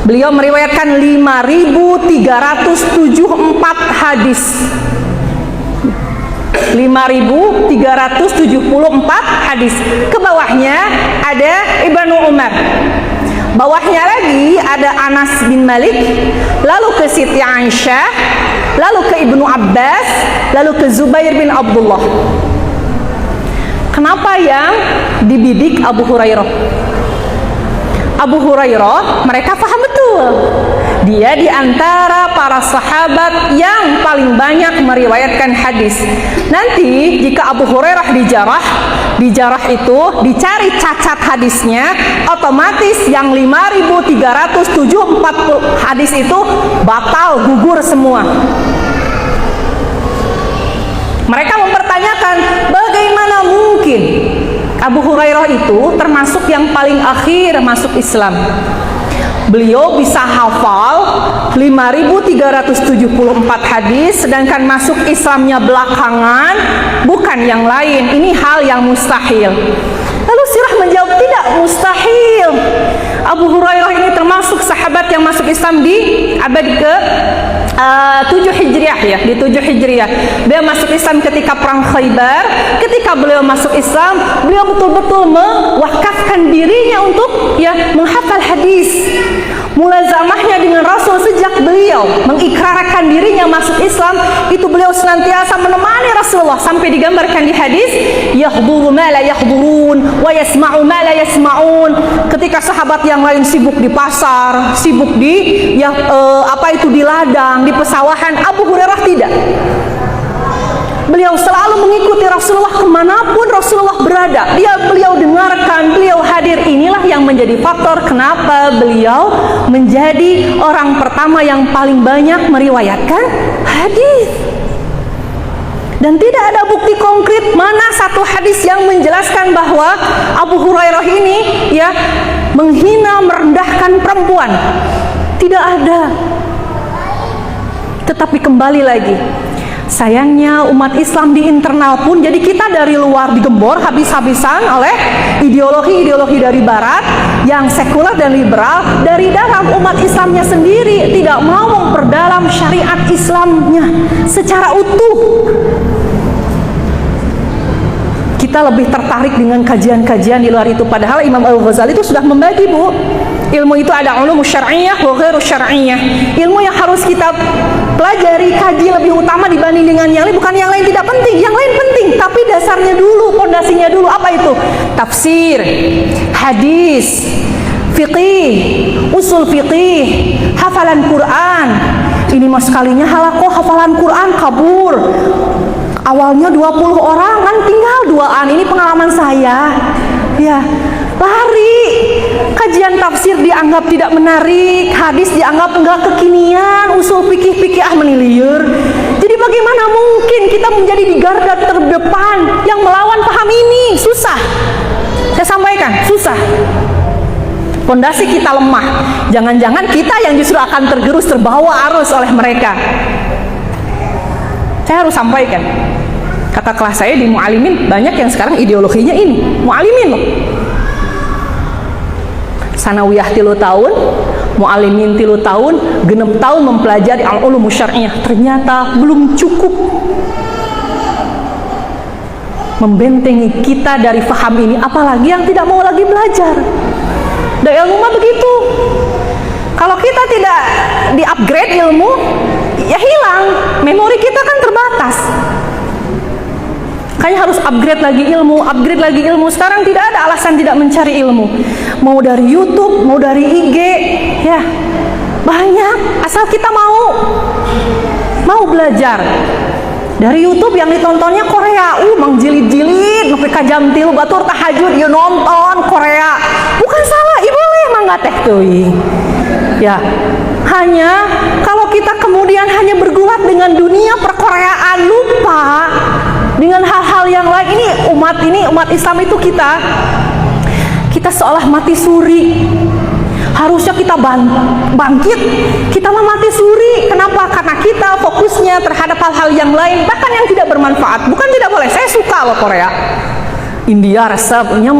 Beliau meriwayatkan 5.374 hadis. 5.374 hadis. Ke bawahnya ada Ibnu Umar. Bawahnya lagi ada Anas bin Malik, lalu ke Siti Aisyah, lalu ke Ibnu Abbas, lalu ke Zubair bin Abdullah. Kenapa yang dibidik Abu Hurairah? Abu Hurairah mereka paham betul. Dia di antara para sahabat yang paling banyak meriwayatkan hadis. Nanti jika Abu Hurairah dijarah itu dicari cacat hadisnya, otomatis yang 5.374 hadis itu batal, gugur semua. Mereka mempertanyakan bagaimana mungkin Abu Hurairah itu termasuk yang paling akhir masuk Islam. Beliau bisa hafal 5.374 hadis, sedangkan masuk Islamnya belakangan, bukan yang lain. Ini hal yang mustahil. Lalu Sirah menjawab, tidak mustahil. Abu Hurairah ini termasuk sahabat yang masuk Islam di abad ke 7 Hijriah ya, di 7 Hijriah. Beliau masuk Islam ketika perang Khaybar. Ketika beliau masuk Islam, beliau betul-betul mewakafkan dirinya untuk ya menghafal hadis. Mulazamahnya dengan Rasul sejak beliau mengikrarkan dirinya masuk Islam, itu beliau senantiasa menemani Rasulullah sampai digambarkan di hadis, yahduru ma la yahdurun wa yasma'u ma la yasma'un. Ketika sahabat yang lain sibuk di pasar, sibuk di di ladang, di pesawahan, Abu Hurairah tidak. Beliau selalu mengikuti Rasulullah kemanapun Rasulullah berada. Beliau dengarkan, beliau hadir. Inilah yang menjadi faktor kenapa beliau menjadi orang pertama yang paling banyak meriwayatkan hadis. Dan tidak ada bukti konkret mana satu hadis yang menjelaskan bahwa Abu Hurairah ini ya menghina, merendahkan perempuan. Tidak ada. Tetapi kembali lagi, sayangnya umat Islam di internal pun, jadi kita dari luar digembor habis-habisan oleh ideologi-ideologi dari barat yang sekuler dan liberal. Dari dalam umat Islamnya sendiri tidak mau memperdalam syariat Islamnya secara utuh. Kita lebih tertarik dengan kajian-kajian di luar itu, padahal Imam Al-Ghazali itu sudah membagi, Bu. Ilmu itu ada ulum syar'iyyah wa ghairu syar'iyyah. Ilmu yang harus kita pelajari, kaji lebih utama dibanding dengan yang lain. Bukan yang lain tidak penting, yang lain penting, tapi dasarnya dulu, pondasinya dulu. Apa itu? Tafsir, hadis, fiqih, usul fiqih, hafalan Quran. Ini mas sekalinya halaqah hafalan Quran kabur. Awalnya 20 orang kan tinggal 2-an. Ini pengalaman saya. Ya, lari. Kajian tafsir dianggap tidak menarik, hadis dianggap enggak kekinian, usul fikih meniliur. Jadi bagaimana mungkin kita menjadi di garda terdepan yang melawan paham ini? Susah. Saya sampaikan, susah. Fondasi kita lemah. Jangan-jangan kita yang justru akan tergerus, terbawa arus oleh mereka. Saya harus sampaikan, kakak kelas saya di Mu'alimin banyak yang sekarang ideologinya ini Mu'alimin loh. Sanawiyah 3 tahun, Mu'alimin 3 tahun, genep tahun mempelajari al-ulum syar'iyah, ternyata belum cukup membentengi kita dari faham ini, apalagi yang tidak mau lagi belajar. Dan ilmu mah begitu, kalau kita tidak di-upgrade ilmu, ya hilang, memori kita kan terbatas. Kayaknya harus upgrade lagi ilmu, upgrade lagi ilmu. Sekarang tidak ada alasan tidak mencari ilmu. Mau dari YouTube, mau dari IG, ya banyak. Asal kita mau belajar. Dari YouTube yang ditontonnya Korea, mengjilid-jilid, sampai ka jam 3 batur tahajud, ya nonton Korea. Bukan salah, boleh mangga teh teuing. Ya, hanya kalau kita kemudian hanya bergulat dengan dunia perkoreaan, lupa dengan hal-hal yang lain. Ini umat Islam itu kita seolah mati suri. Harusnya kita bangkit, kita mah mati suri. Kenapa? Karena kita fokusnya terhadap hal-hal yang lain, bahkan yang tidak bermanfaat. Bukan tidak boleh, saya suka loh Korea, India, resepnya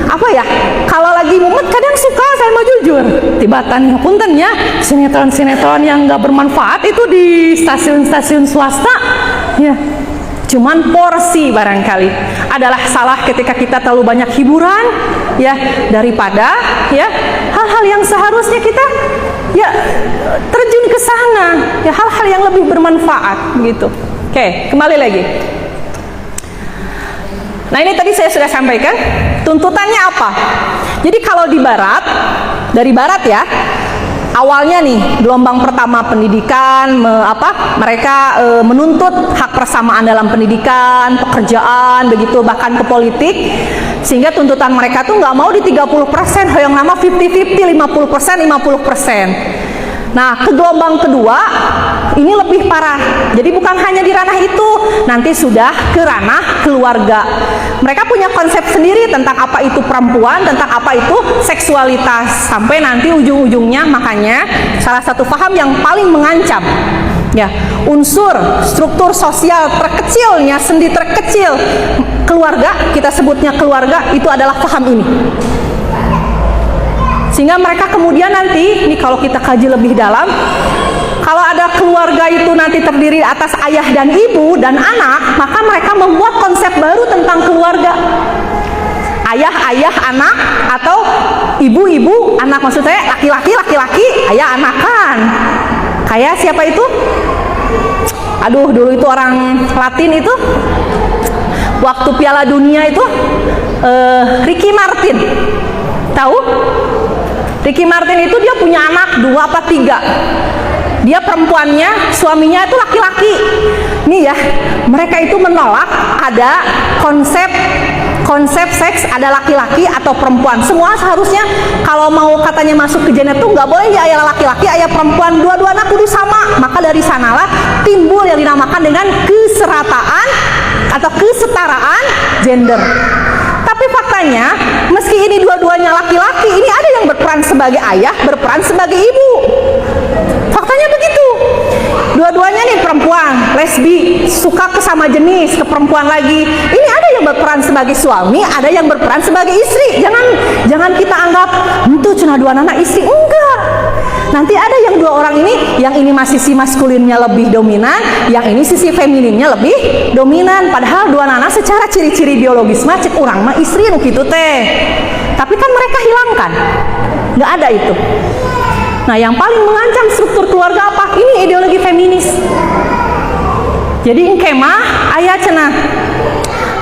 apa ya, kalau lagi mumet kadang suka, saya mau jujur. Tibatan punten ya, sinetron-sinetron yang nggak bermanfaat itu di stasiun-stasiun swasta, ya. Cuman porsi barangkali adalah salah ketika kita terlalu banyak hiburan, ya, daripada ya hal-hal yang seharusnya kita ya terjun ke sana, ya hal-hal yang lebih bermanfaat begitu. Oke, kembali lagi. Nah, ini tadi saya sudah sampaikan tuntutannya apa. Jadi kalau di barat, dari barat ya, awalnya nih gelombang pertama pendidikan, mereka menuntut hak persamaan dalam pendidikan, pekerjaan, begitu, bahkan ke politik, sehingga tuntutan mereka tuh nggak mau di 30%, hoyong nama 50-50, 50%, 50%. Nah, ke gelombang kedua ini lebih parah. Jadi bukan hanya di ranah itu, nanti sudah ke ranah keluarga. Mereka punya konsep sendiri tentang apa itu perempuan, tentang apa itu seksualitas, sampai nanti ujung-ujungnya, makanya salah satu paham yang paling mengancam, ya, unsur struktur sosial terkecilnya, sendi terkecil keluarga, kita sebutnya keluarga, itu adalah paham ini. Sehingga mereka kemudian nanti, ini kalau kita kaji lebih dalam, kalau ada keluarga itu nanti terdiri atas ayah dan ibu dan anak, maka mereka membuat konsep baru tentang keluarga. Ayah, anak, atau ibu, anak, maksud saya laki-laki, ayah, anak kan. Kayak siapa itu? Aduh, dulu itu orang Latin itu, waktu Piala Dunia itu, Ricky Martin. Tahu? Ricky Martin itu dia punya anak 2 apa 3. Dia perempuannya, suaminya itu laki-laki. Nih ya, mereka itu menolak ada konsep seks ada laki-laki atau perempuan. Semua seharusnya kalau mau katanya masuk ke gender tuh nggak boleh ya ayah laki-laki, ayah perempuan, dua-dua anak kudu sama. Maka dari sanalah timbul yang dinamakan dengan keserataan atau kesetaraan gender. Tapi faktanya, meski ini dua-duanya laki-laki, ini ada yang berperan sebagai ayah, berperan sebagai ibu. Faktanya begitu. Dua-duanya nih perempuan, lesbi, suka ke sama jenis, ke perempuan lagi. Ini ada yang berperan sebagai suami, ada yang berperan sebagai istri. Jangan kita anggap itu cuma 2 anak istri, enggak. Nanti ada yang 2 orang ini, yang ini masih sisi maskulinnya lebih dominan, yang ini sisi femininnya lebih dominan. Padahal 2 anak secara ciri-ciri biologis mah cek urang mah istri nu kitu teh. Tapi kan mereka hilangkan, nggak ada itu. Nah, yang paling mengancam struktur keluarga apa? Ini ideologi feminis. Jadi engkemah aya cenah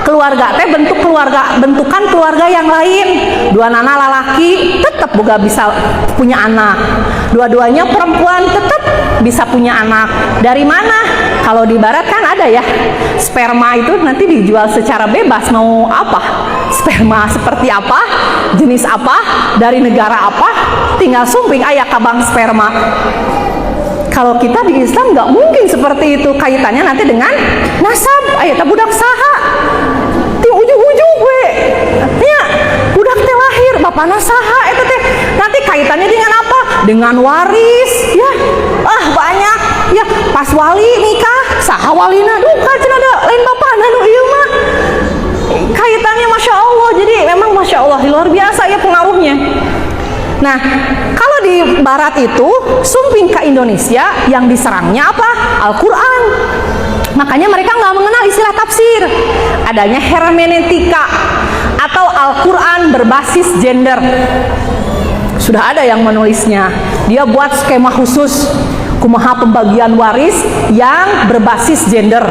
keluarga teh bentukan keluarga yang lain. 2 anak lalaki tetap boga bisa punya anak. Dua-duanya perempuan tetap bisa punya anak. Dari mana? Kalau di barat kan ada ya, sperma itu nanti dijual secara bebas, mau apa? Sperma seperti apa? Jenis apa? Dari negara apa? Tinggal sumping aya kabang sperma. Kalau kita di Islam nggak mungkin seperti itu, kaitannya nanti dengan nasab. Aya teh budak saha? Ti ujung-ujung we. Nya budak teh lahir bapana saha eta teh? Nanti kaitannya dengan apa? Dengan waris, ya. Banyak. Ya, pas wali nikah, saha walina duka cenah da lain bapana nu ieu mah. Kaitannya Masya Allah. Jadi memang Masya Allah luar biasa ya pengaruhnya. Nah, kalau di barat itu sumping ke Indonesia yang diserangnya apa? Al-Quran. Makanya mereka nggak mengenal istilah tafsir. Adanya hermeneutika atau Al-Quran berbasis gender. Sudah ada yang menulisnya. Dia buat skema khusus kumaha pembagian waris yang berbasis gender.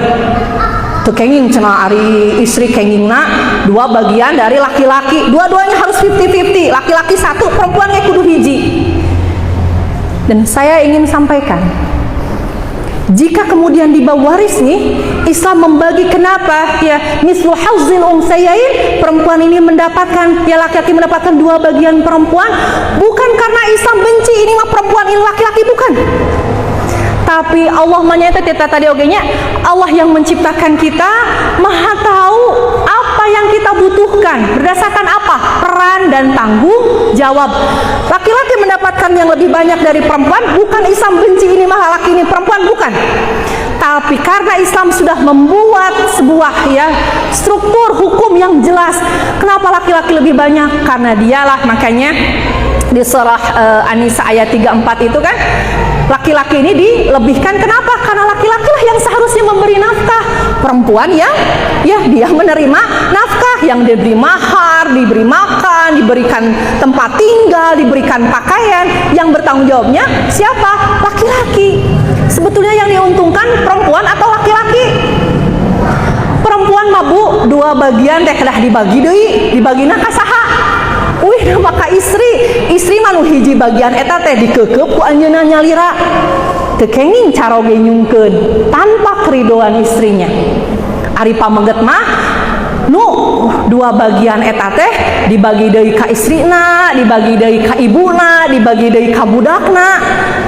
Tuh kenging cenah ari istri kengingna 2 bagian dari laki-laki, dua-duanya harus 50-50, laki-laki 1, perempuannya kudu hiji. Dan saya ingin sampaikan, jika kemudian di bawah waris nih Islam membagi, kenapa ya mislu hauzil unsayain, perempuan ini mendapatkan, ya laki-laki mendapatkan 2 bagian perempuan, bukan karena Islam benci ini mah perempuan ini laki-laki, bukan. Tapi Allah menyata tadi ogenya, Allah yang menciptakan kita maha tahu apa yang kita butuhkan berdasarkan apa? Peran dan tanggung jawab. Laki-laki mendapatkan yang lebih banyak dari perempuan, bukan Islam benci ini mah laki ini perempuan, bukan. Tapi karena Islam sudah membuat sebuah struktur hukum yang jelas, kenapa laki-laki lebih banyak? Karena dialah, makanya di surah An-Nisa ayat 34 itu kan, laki-laki ini dilebihkan. Kenapa? Karena laki-laki lah yang seharusnya memberi nafkah, perempuan yang dia menerima nafkah, yang diberi mahar, diberi makan, diberikan tempat tinggal, diberikan pakaian. Yang bertanggung jawabnya siapa? Laki-laki. Sebetulnya yang diuntungkan perempuan atau laki-laki? Perempuan mabuk 2 bagian teh kedah dibagi deui, dibagina ka saha? Maka istri manu hiji bagian eta teh dikeukeup ku anjeunna nyalira. Teu kenging caroge nyungkeun tanpa keridoan istrinya. Ari pameget mah nu 2 bagian eta teh dibagi deui ka istrina, dibagi deui ka ibuna, dibagi deui ka budakna.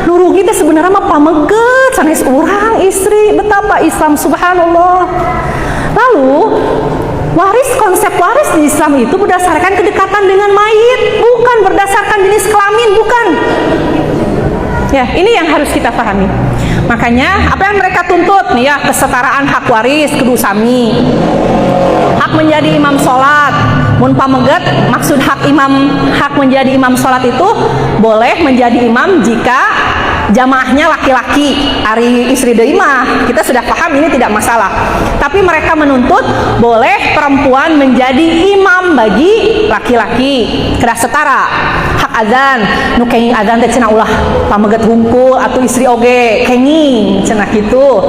Nu rugi teh sebenarnya mah pameget sanes urang istri. Betapa Islam subhanallah. Lalu konsep waris di Islam itu berdasarkan kedekatan dengan mayit, bukan berdasarkan jenis kelamin, bukan. Ya, ini yang harus kita pahami. Makanya apa yang mereka tuntut nih ya, kesetaraan hak waris kudu sami. Hak menjadi imam sholat, mun pameget maksud hak menjadi imam sholat itu boleh menjadi imam jika jamaahnya laki-laki. Ari istri deui mah kita sudah paham ini tidak masalah. Tapi mereka menuntut boleh perempuan menjadi imam bagi laki-laki, kedah setara. Hak azan, nu kenging azan teh cenah ulah pameget hungkul atuh istri oge kenging cenah kitu.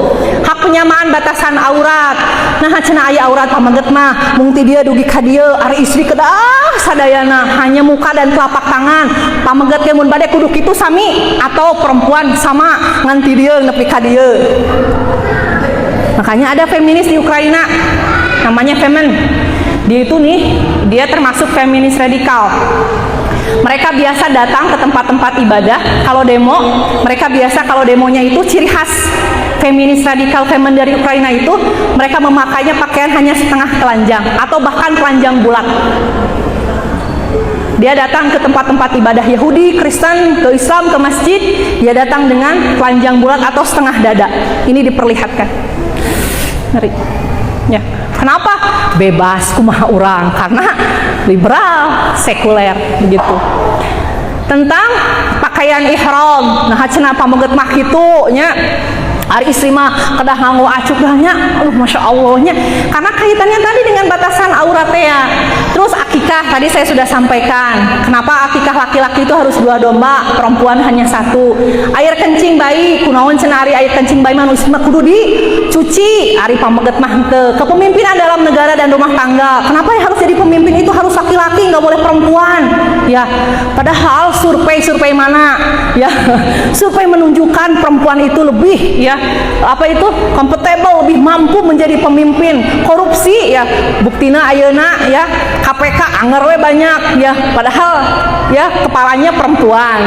Hak penyamaan batasan aurat. Nah cenah aya aurat pameget mah mung ti dieu dugi ka dieu, ari istri kedah sadayana hanya muka dan telapak tangan. Pameget ge mun bade kudu kitu sami, atau perempuan sama nganti dieu nepi ka dieu. Makanya ada feminis di Ukraina namanya Femen. Dia itu dia termasuk feminis radikal. Mereka biasa datang ke tempat-tempat ibadah. Kalau demo, mereka biasa kalau demonya itu ciri khas feminis radikal Femen dari Ukraina itu mereka memakainya pakaian hanya setengah telanjang atau bahkan telanjang bulat. Dia datang ke tempat-tempat ibadah Yahudi, Kristen, ke Islam, ke masjid. Dia datang dengan telanjang bulat atau setengah dada. Ini diperlihatkan. Ngeri. Ya. Kenapa? Bebas kumaha urang, karena liberal, sekuler begitu. Tentang pakaian ihram, nah cenah pameget mah kitu nya. Ari istri mah kedah nganggo acuk dahnya, masya Allahnya, karena kaitannya tadi dengan batasan aurat ya. Terus akikah tadi saya sudah sampaikan, kenapa akikah laki-laki itu harus 2 domba, perempuan hanya 1. Air kencing bayi, kunaon cenah ari air kencing bayi manusia kudu dicuci. Ari pameget mah teu. Kepemimpinan dalam negara dan rumah tangga, kenapa ya harus jadi pemimpin itu harus laki-laki, nggak boleh perempuan? Ya, padahal survei mana ya, survei menunjukkan perempuan itu lebih ya kompatibel, lebih mampu menjadi pemimpin. Korupsi ya buktina ayeuna ya KPK anger we banyak ya, padahal ya kepalanya perempuan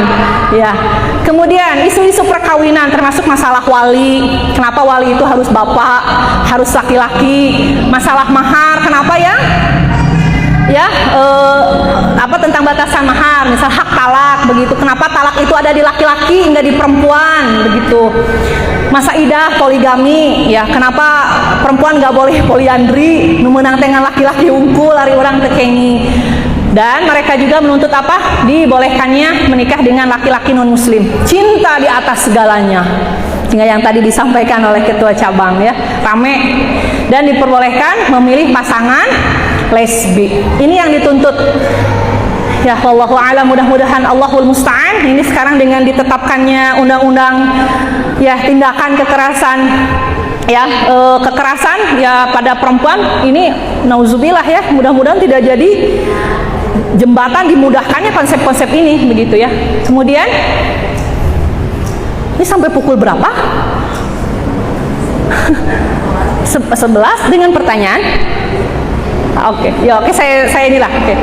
ya. Kemudian isu-isu perkawinan termasuk masalah wali, kenapa wali itu harus bapak, harus laki-laki. Masalah mahar, kenapa ya tentang batasan mahar, misal hak talak begitu. Kenapa talak itu ada di laki-laki enggak di perempuan begitu. Masa idah poligami, ya kenapa perempuan nggak boleh poliandri, memenang dengan laki-laki unggul lari orang tekengi. Dan mereka juga menuntut apa? Dibolehkannya menikah dengan laki-laki non muslim. Cinta di atas segalanya. Sehingga yang tadi disampaikan oleh ketua cabang ya, rame. Dan diperbolehkan memilih pasangan lesbi. Ini yang dituntut. Ya, wallahu a'lam, mudah-mudahan Allahul musta'an. Ini sekarang dengan ditetapkannya undang-undang ya tindakan kekerasan ya kekerasan ya pada perempuan ini, nauzubillah ya, mudah-mudahan tidak jadi jembatan dimudahkannya konsep-konsep ini begitu ya. Kemudian ini sampai pukul berapa? 11 dengan pertanyaan. Oke, ya oke, saya inilah. Oke.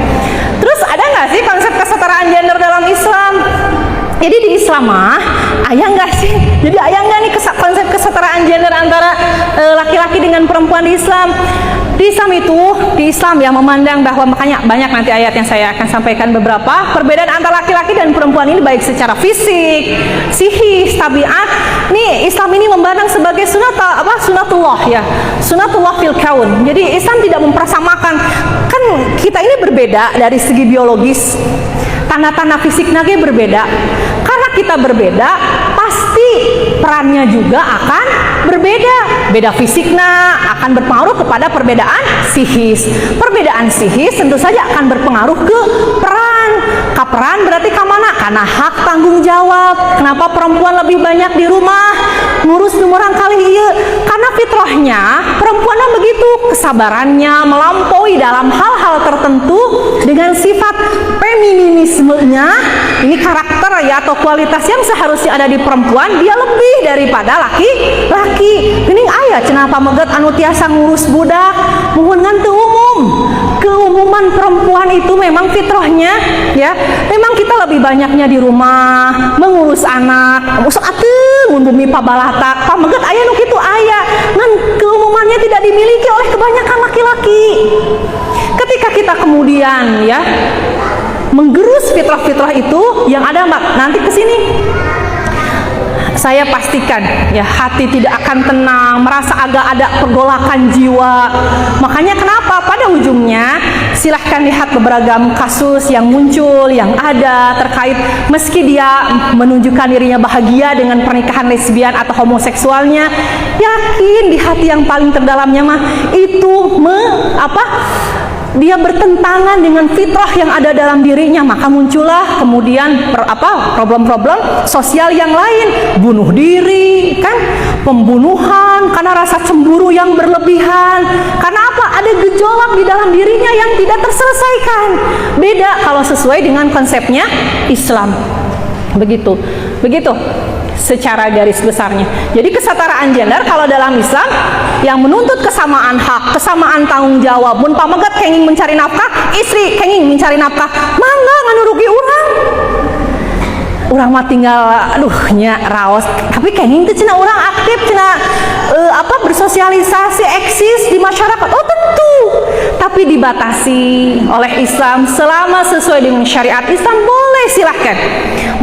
Terus ada nggak sih konsep kesetaraan gender dalam Islam? Jadi di Islam ayah nggak sih? Jadi ayah nggak nih konsep kesetaraan gender antara laki-laki dengan perempuan di Islam? Di Islam itu, di Islam yang memandang bahwa, makanya banyak nanti ayat yang saya akan sampaikan beberapa perbedaan antara laki-laki dan perempuan ini baik secara fisik, psikis, tabiat. Nih Islam ini memandang sebagai sunatullah ya, sunatullah fil kaun. Jadi Islam tidak mempersamakan. Kan kita ini berbeda dari segi biologis, tanda-tanda fisik nage berbeda. Karena kita berbeda, pasti perannya juga akan berbeda. Beda fisiknya akan berpengaruh kepada perbedaan psikis. Perbedaan psikis tentu saja akan berpengaruh ke peran. Peran berarti ke mana? Karena hak tanggung jawab. Kenapa perempuan lebih banyak di rumah ngurus orang kali iya? Karena fitrahnya perempuan begitu, kesabarannya melampaui dalam hal-hal tertentu dengan sifat feminismenya. Ini karakter ya atau kualitas yang seharusnya ada di perempuan, dia lebih daripada laki-laki. Gening aya cenah pameget anu tiasa ngurus budak, muhun ngan teu umum. Keumuman perempuan itu memang fitrahnya ya. Memang kita lebih banyaknya di rumah mengurus anak. Sok atuh mun bumi pabalata, pameget aya nu kitu aya. Ngan keumumannya tidak dimiliki oleh kebanyakan laki-laki. Ketika kita kemudian ya menggerus fitrah-fitrah itu yang ada Mbak, nanti kesini saya pastikan ya hati tidak akan tenang, merasa agak ada pergolakan jiwa. Makanya kenapa pada ujungnya silahkan lihat beberapa kasus yang muncul, yang ada terkait meski dia menunjukkan dirinya bahagia dengan pernikahan lesbian atau homoseksualnya, yakin di hati yang paling terdalamnya mah itu dia bertentangan dengan fitrah yang ada dalam dirinya, maka muncullah kemudian problem-problem sosial yang lain, bunuh diri, kan, pembunuhan karena rasa cemburu yang berlebihan. Karena apa? Ada gejolak di dalam dirinya yang tidak terselesaikan. Beda kalau sesuai dengan konsepnya Islam. Begitu secara garis besarnya. Jadi kesetaraan gender kalau dalam Islam yang menuntut kesamaan hak, kesamaan tanggung jawab. Mun pameget kenging mencari nafkah, istri kenging mencari nafkah, mangga nganu rugi urang. Urang mah tinggal nya raos, tapi kenging teh cenah urang aktif cenah bersosialisasi, eksis di masyarakat. Oh tentu. Tapi dibatasi oleh Islam selama sesuai dengan syariat Islam boleh, silahkan.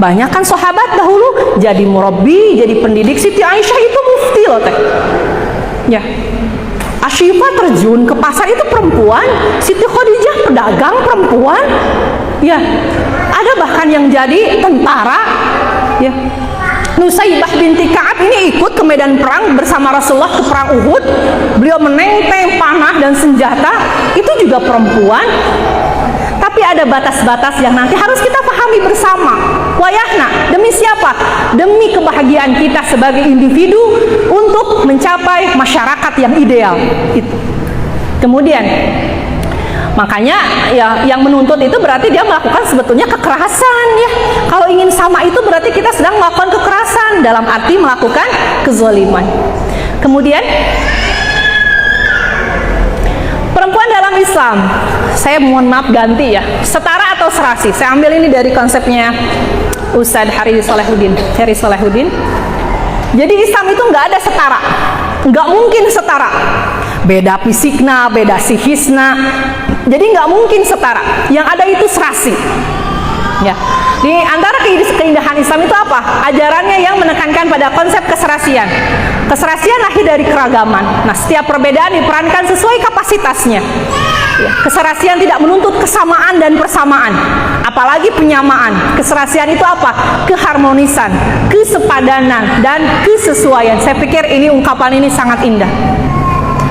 Banyak kan sahabat dahulu jadi murabbi, jadi pendidik. Siti Aisyah itu mufti loh teh. Ya. Asyifa terjun ke pasar itu perempuan, Siti Khadijah pedagang perempuan. Ya. Ada bahkan yang jadi tentara. Ya. Nusaibah binti Ka'ab ini ikut ke medan perang bersama Rasulullah ke perang Uhud. Beliau menenteng panah dan senjata. Itu juga perempuan. Tapi ada batas-batas yang nanti harus kita pahami bersama. Wayahna, demi siapa? Demi kebahagiaan kita sebagai individu untuk mencapai masyarakat yang ideal. Itu. Kemudian, makanya ya yang menuntut itu berarti dia melakukan sebetulnya kekerasan ya. Kalau ingin sama itu berarti kita sedang melakukan kekerasan dalam arti melakukan kezaliman. Kemudian perempuan dalam Islam, saya mohon maaf ganti ya, setara atau serasi. Saya ambil ini dari konsepnya Ustadz Heri Salahuddin. Jadi Islam itu nggak ada setara, nggak mungkin setara. Beda fisikna, beda psikisna, Jadi nggak mungkin setara. Yang ada itu serasi. Ya. Di antara keindahan Islam itu apa? Ajarannya yang menekankan pada konsep keserasian. Keserasian lahir dari keragaman. Nah, setiap perbedaan diperankan sesuai kapasitasnya. Ya. Keserasian tidak menuntut kesamaan dan persamaan, apalagi penyamaan. Keserasian itu apa? Keharmonisan, kesepadanan, dan kesesuaian. Saya pikir ini ungkapan ini sangat indah.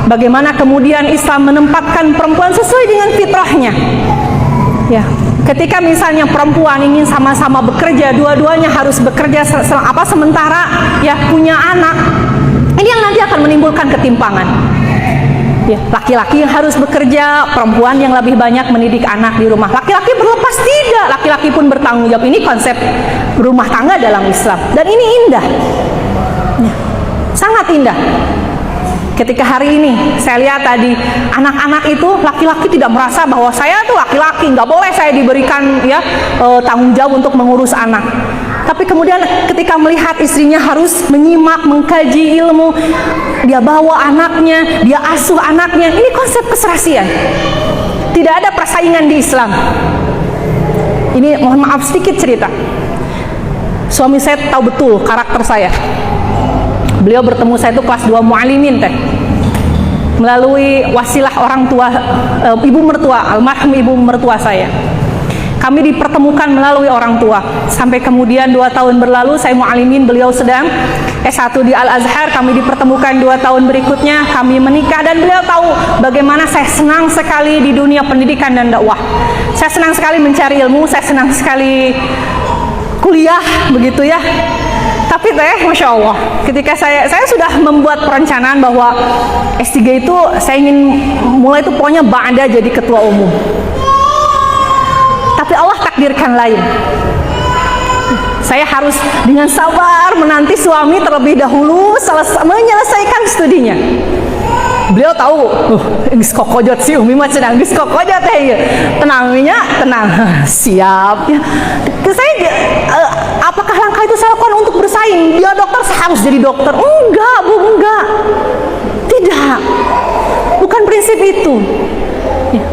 Bagaimana kemudian Islam menempatkan perempuan sesuai dengan fitrahnya. Ya, ketika misalnya perempuan ingin sama-sama bekerja, dua-duanya harus bekerja sementara ya punya anak. Ini yang nanti akan menimbulkan ketimpangan. Ya, laki-laki yang harus bekerja, perempuan yang lebih banyak mendidik anak di rumah. Laki-laki berlepas tidak, laki-laki pun bertanggung jawab. Ini konsep rumah tangga dalam Islam. Dan ini indah. Ya, sangat indah. Ketika hari ini saya lihat tadi anak-anak itu laki-laki tidak merasa bahwa saya tuh laki-laki, nggak boleh saya diberikan ya tanggung jawab untuk mengurus anak. Tapi kemudian ketika melihat istrinya harus menyimak, mengkaji ilmu, dia bawa anaknya, dia asuh anaknya. Ini konsep keserasian. Tidak ada persaingan di Islam. Ini mohon maaf sedikit cerita. Suami saya tahu betul karakter saya. Beliau bertemu saya itu kelas 2 mu'alimin teh. Melalui wasilah orang tua, ibu mertua, almarhum ibu mertua saya. Kami dipertemukan melalui orang tua. Sampai kemudian 2 tahun berlalu saya mu'alimin, beliau sedang S1 di Al-Azhar. Kami dipertemukan 2 tahun berikutnya, kami menikah. Dan beliau tahu bagaimana saya senang sekali di dunia pendidikan dan dakwah. Saya senang sekali mencari ilmu, saya senang sekali kuliah, begitu ya. Tapi Masya Allah, ketika saya sudah membuat perencanaan bahwa S3 itu saya ingin mulai itu pokoknya ba'da jadi ketua umum. Tapi Allah takdirkan lain. Saya harus dengan sabar menanti suami terlebih dahulu menyelesaikan studinya. Beliau tahu, geus kokojot si Umi mah cenah geus kokojot teh. Tenangnya, tenang. Siap ya. Saya apakah langkah itu saya lakukan untuk bersaing? Dia dokter, saya harus jadi dokter. Enggak, Bu, enggak. Tidak. Bukan prinsip itu. Ya.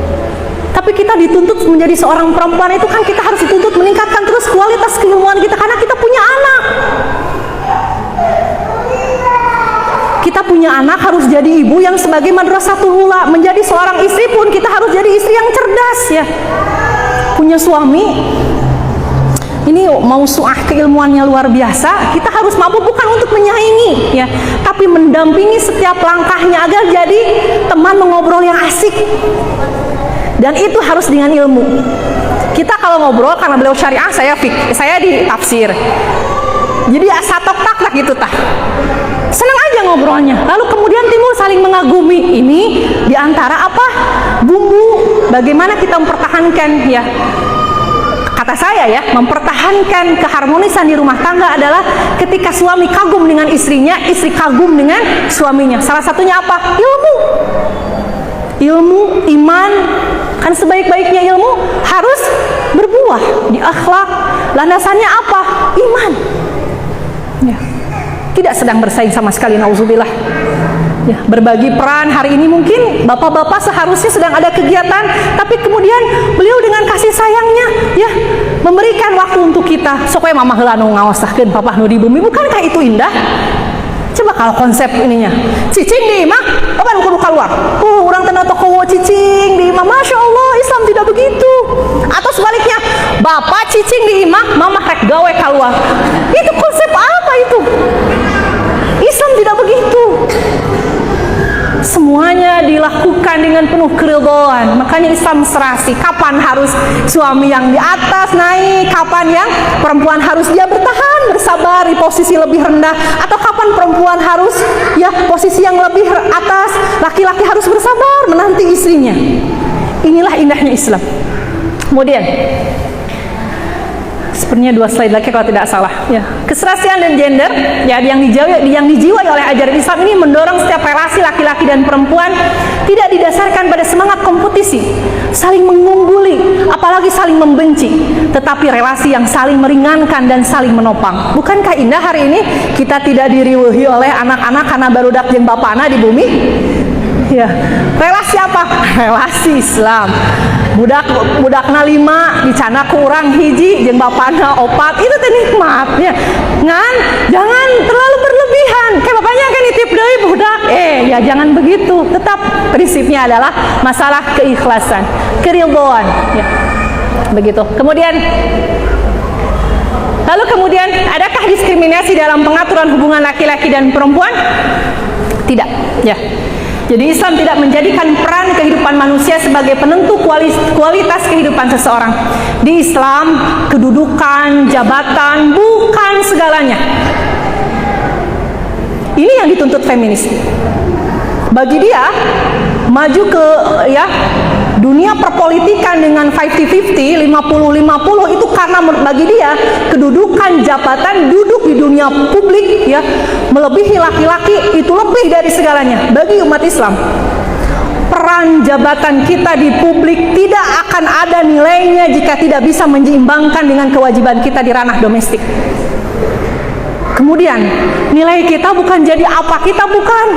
Tapi kita dituntut menjadi seorang perempuan itu kan kita harus dituntut meningkatkan terus kualitas keilmuan kita karena kita punya anak. Kita punya anak harus jadi ibu yang sebagai madrasatul ula. Menjadi seorang istri pun kita harus jadi istri yang cerdas ya. Punya suami ini mau suah keilmuannya luar biasa, kita harus mampu bukan untuk menyaingi ya, tapi mendampingi setiap langkahnya agar jadi teman mengobrol yang asik. Dan itu harus dengan ilmu. Kita kalau ngobrol karena beliau syariah, saya di tafsir. Jadi asa tok-tak lah gitu tah. Senang aja ngobrolnya. Lalu kemudian timbul saling mengagumi. Ini diantara apa? Bumbu bagaimana kita mempertahankan ya. Kata saya ya, mempertahankan keharmonisan di rumah tangga adalah ketika suami kagum dengan istrinya, istri kagum dengan suaminya. Salah satunya apa? Ilmu. Ilmu, iman. Kan sebaik-baiknya ilmu harus berbuah di akhlak. Landasannya apa? Iman. Ya. Tidak sedang bersaing sama sekali, nauzubillah. Ya, berbagi peran hari ini mungkin bapak-bapak seharusnya sedang ada kegiatan, tapi kemudian beliau dengan kasih sayangnya ya memberikan waktu untuk kita. Supaya mama heula nu ngawasahkeun papa nu di bumi, bukankah itu indah? Coba kalau konsep ininya, cicing di imah, apa nu kudu keluar? Urang teu toko cicing di imah, Masya Allah, Islam tidak begitu. Atau sebaliknya, bapak cicing di imah, mama rek gawe keluar. Itu konsep apa itu? Islam tidak begitu. Semuanya dilakukan dengan penuh keridhaan. Makanya Islam serasi. Kapan harus suami yang di atas naik, kapan yang perempuan harus dia bertahan, bersabar di posisi lebih rendah, atau kapan perempuan harus ya posisi yang lebih atas, laki-laki harus bersabar menanti istrinya. Inilah indahnya Islam. Kemudian sepertinya 2 slide lagi kalau tidak salah ya. Keserasian dan gender ya yang dijiwai oleh ajaran Islam ini mendorong setiap relasi laki-laki dan perempuan tidak didasarkan pada semangat kompetisi, saling mengungguli, apalagi saling membenci, tetapi relasi yang saling meringankan dan saling menopang. Bukankah indah hari ini kita tidak diriuhi oleh anak-anak karena barudak jeung bapana di bumi? Ya, relasi apa? Relasi Islam. Budakna 5 dicana ku urang hiji jeung bapana 4, itu teh nikmatnya. Ngan jangan terlalu berlebihan. Kayak bapaknya kan nitip deui budak. Ya jangan begitu. Tetap prinsipnya adalah masalah keikhlasan, keridhaan, ya. Begitu. Lalu kemudian adakah diskriminasi dalam pengaturan hubungan laki-laki dan perempuan? Tidak, ya. Jadi Islam tidak menjadikan peran kehidupan manusia sebagai penentu kualitas kehidupan seseorang. Di Islam, kedudukan, jabatan bukan segalanya. Ini yang dituntut feminis. Bagi dia, maju ke dunia perpolitikan dengan 50-50, 50-50 itu karena bagi dia kedudukan, jabatan, duduk di dunia publik ya melebihi laki-laki, itu lebih dari segalanya. Bagi umat Islam, peran jabatan kita di publik tidak akan ada nilainya jika tidak bisa menyeimbangkan dengan kewajiban kita di ranah domestik. Kemudian nilai kita bukan jadi apa kita, bukan.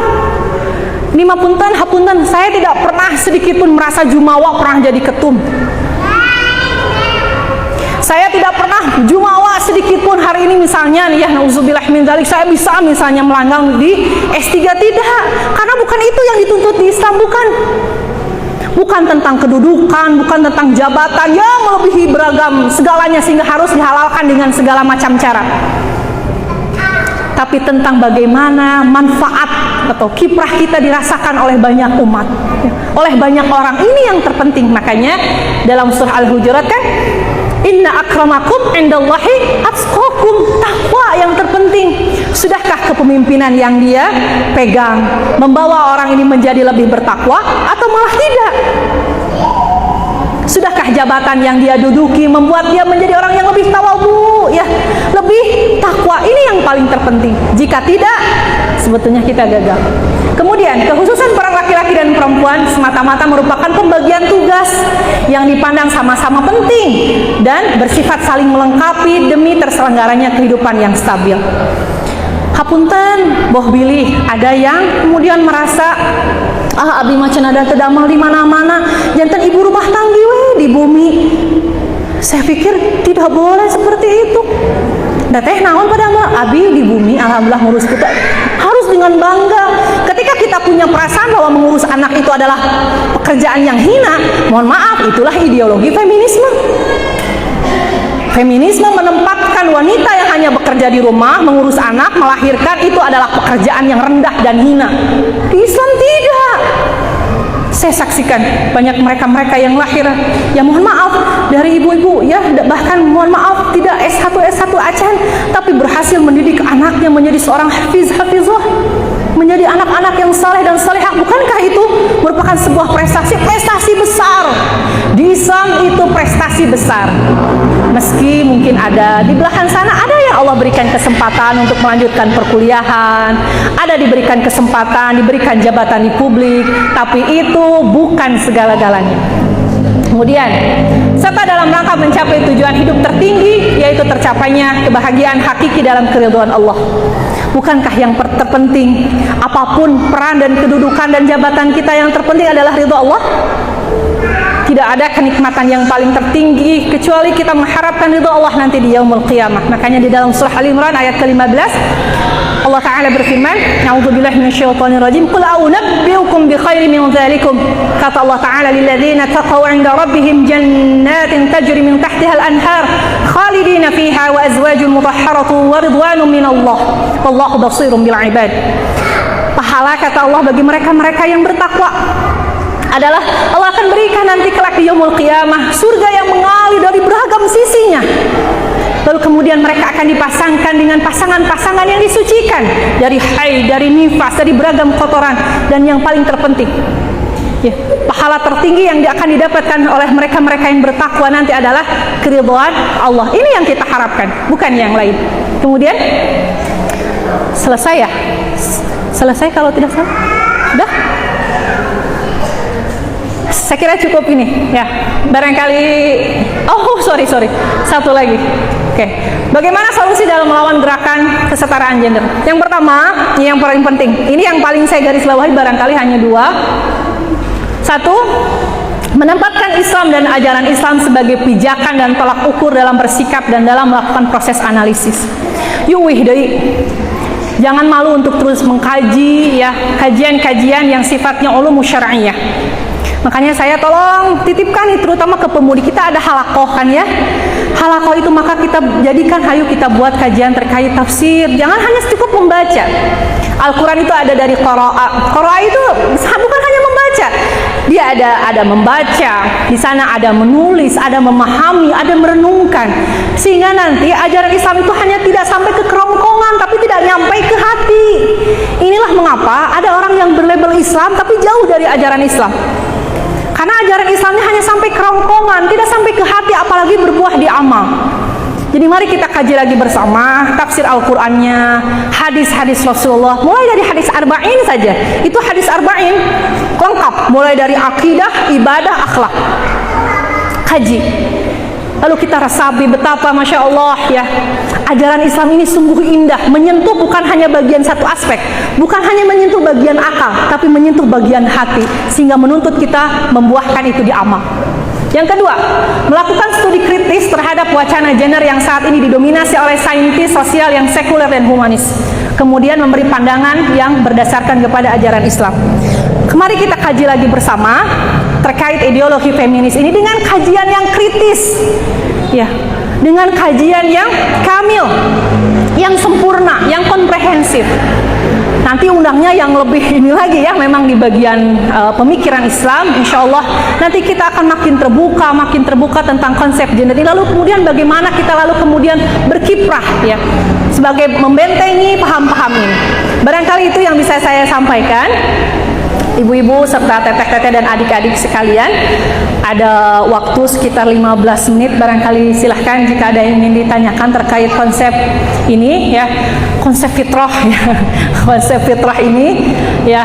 Ini hapunten, saya tidak pernah sedikit pun merasa jumawa pernah jadi ketum. Saya tidak pernah jumawa sedikit pun hari ini misalnya nih ya, nauzubillah min dzalik, saya bisa misalnya melanggang di S3, tidak. Karena bukan itu yang dituntut di Islam, bukan. Bukan tentang kedudukan, bukan tentang jabatan yang melebihi beragam segalanya sehingga harus dihalalkan dengan segala macam cara. Tapi tentang bagaimana manfaat atau kiprah kita dirasakan oleh banyak umat, oleh banyak orang. Ini yang terpenting. Makanya dalam surah Al-Hujurat kan, inna akramakum indallahi atqakum, takwa yang terpenting. Sudahkah kepemimpinan yang dia pegang membawa orang ini menjadi lebih bertakwa atau malah tidak? Sudahkah jabatan yang dia duduki membuat dia menjadi orang yang lebih tawadhu, ya, lebih takwa? Ini yang paling terpenting. Jika tidak, sebetulnya kita gagal. Kemudian, kekhususan peran laki-laki dan perempuan semata-mata merupakan pembagian tugas yang dipandang sama-sama penting dan bersifat saling melengkapi demi terselenggaranya kehidupan yang stabil. Hapunten, boh bilih, ada yang kemudian merasa abdi macan ada tedamel di mana-mana, jantan ibu rumah tanggi di bumi. Saya pikir tidak boleh seperti itu. Teh naon pada abdi di bumi, alhamdulillah ngurus kita harus dengan bangga. Ketika kita punya perasaan bahwa mengurus anak itu adalah pekerjaan yang hina, mohon maaf, itulah ideologi feminisme. Feminisme menempatkan wanita yang hanya bekerja di rumah, mengurus anak, melahirkan, itu adalah pekerjaan yang rendah dan hina. Di Islam tidak. Saya saksikan banyak mereka-mereka yang lahir, ya mohon maaf, dari ibu-ibu, ya bahkan mohon maaf, tidak S1 acan, tapi berhasil mendidik anaknya menjadi seorang hafizah, menjadi anak-anak yang saleh dan salehah. Bukankah itu merupakan sebuah prestasi besar? Di Islam itu prestasi besar. Meski mungkin ada di belahan sana ada yang Allah berikan kesempatan untuk melanjutkan perkuliahan, ada diberikan kesempatan, diberikan jabatan di publik, tapi itu bukan segala-galanya. Kemudian, serta dalam rangka mencapai tujuan hidup tertinggi, yaitu tercapainya kebahagiaan hakiki dalam keridhaan Allah. Bukankah yang terpenting, apapun peran dan kedudukan dan jabatan kita, yang terpenting adalah ridha Allah? Tidak ada kenikmatan yang paling tertinggi kecuali kita mengharapkan ridha Allah nanti di yaumul qiyamah. Makanya di dalam surah Al-Imran ayat ke-15 Allah Ta'ala berfirman, A'udzubillahi minasyaitonir rajim, qul a'unabbi'ukum bi khairin min dzalikum. Kata Allah Ta'ala, lilladzina taqaw 'inda rabbihim jannatin tajri min tahtiha al-anhar khalidina fiha wa azwajun mutahharatun wa ridwanun min Allah wallahu basirun bil 'ibad. Pahala, kata Allah, bagi mereka-mereka yang bertakwa adalah Allah akan berikan nanti kelak di yaumul qiyamah surga yang mengalir dari beragam sisinya. Lalu kemudian mereka akan dipasangkan dengan pasangan-pasangan yang disucikan dari haid, dari nifas, dari beragam kotoran. Dan yang paling terpenting, ya, pahala tertinggi yang akan didapatkan oleh mereka-mereka yang bertakwa nanti adalah keridhaan Allah. Ini yang kita harapkan, bukan yang lain. Kemudian selesai ya? Selesai kalau tidak salah? Sudah? Saya kira cukup ini ya. Barangkali sorry. Satu lagi. Oke. Oke, bagaimana solusi dalam melawan gerakan kesetaraan gender? Yang pertama, ini yang paling penting. Ini yang paling saya garis bawahi, barangkali hanya 2. 1, menempatkan Islam dan ajaran Islam sebagai pijakan dan tolak ukur dalam bersikap dan dalam melakukan proses analisis. Yuwih deui. Jangan malu untuk terus mengkaji ya, kajian-kajian yang sifatnya ulum syar'iyyah. Makanya saya tolong titipkan nih, terutama ke pemudi kita ada halakoh kan ya. Halakoh itu maka kita jadikan, ayo kita buat kajian terkait tafsir. Jangan hanya cukup membaca. Al-Quran itu ada dari qira'a. Qira'a itu bukan hanya membaca. Dia ada membaca, di sana ada menulis, ada memahami, ada merenungkan. Sehingga nanti ajaran Islam itu hanya tidak sampai ke kerongkongan, tapi tidak nyampe ke hati. Inilah mengapa ada orang yang berlabel Islam tapi jauh dari ajaran Islam. Karena ajaran Islamnya hanya sampai kerongkongan, tidak sampai ke hati, apalagi berbuah di amal. Jadi mari kita kaji lagi bersama tafsir Al-Qur'annya, hadis-hadis Rasulullah, mulai dari hadis arba'in saja. Itu hadis arba'in lengkap, mulai dari akidah, ibadah, akhlak. Kaji. Lalu kita resapi betapa Masya Allah ya, ajaran Islam ini sungguh indah, menyentuh bukan hanya bagian satu aspek, bukan hanya menyentuh bagian akal, tapi menyentuh bagian hati, sehingga menuntut kita membuahkan itu di amal. Yang kedua, melakukan studi kritis terhadap wacana gender yang saat ini didominasi oleh saintis sosial yang sekuler dan humanis. Kemudian memberi pandangan yang berdasarkan kepada ajaran Islam. Kemari kita kaji lagi bersama terkait ideologi feminis ini dengan kajian yang kritis, ya, dengan kajian yang kamil, yang sempurna, yang komprehensif. Nanti undangnya yang lebih ini lagi ya, memang di bagian pemikiran Islam, insya Allah nanti kita akan makin terbuka tentang konsep gender ini. Lalu kemudian bagaimana kita kemudian berkiprah ya, sebagai membentengi paham-paham ini. Barangkali itu yang bisa saya sampaikan. Ibu-ibu serta teteh-teteh dan adik-adik sekalian, ada waktu sekitar 15 menit, barangkali silahkan jika ada yang ingin ditanyakan terkait konsep ini ya, konsep fitrah ya, konsep fitrah ini ya,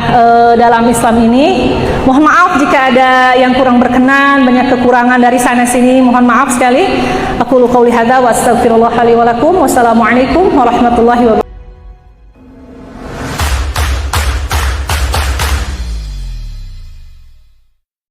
dalam Islam ini. Mohon maaf jika ada yang kurang berkenan, banyak kekurangan dari sana sini, mohon maaf sekali. Aku qauli hadza wa astaghfirullah li wa lakum. Wassalamualaikum warahmatullahi wabarakatuh.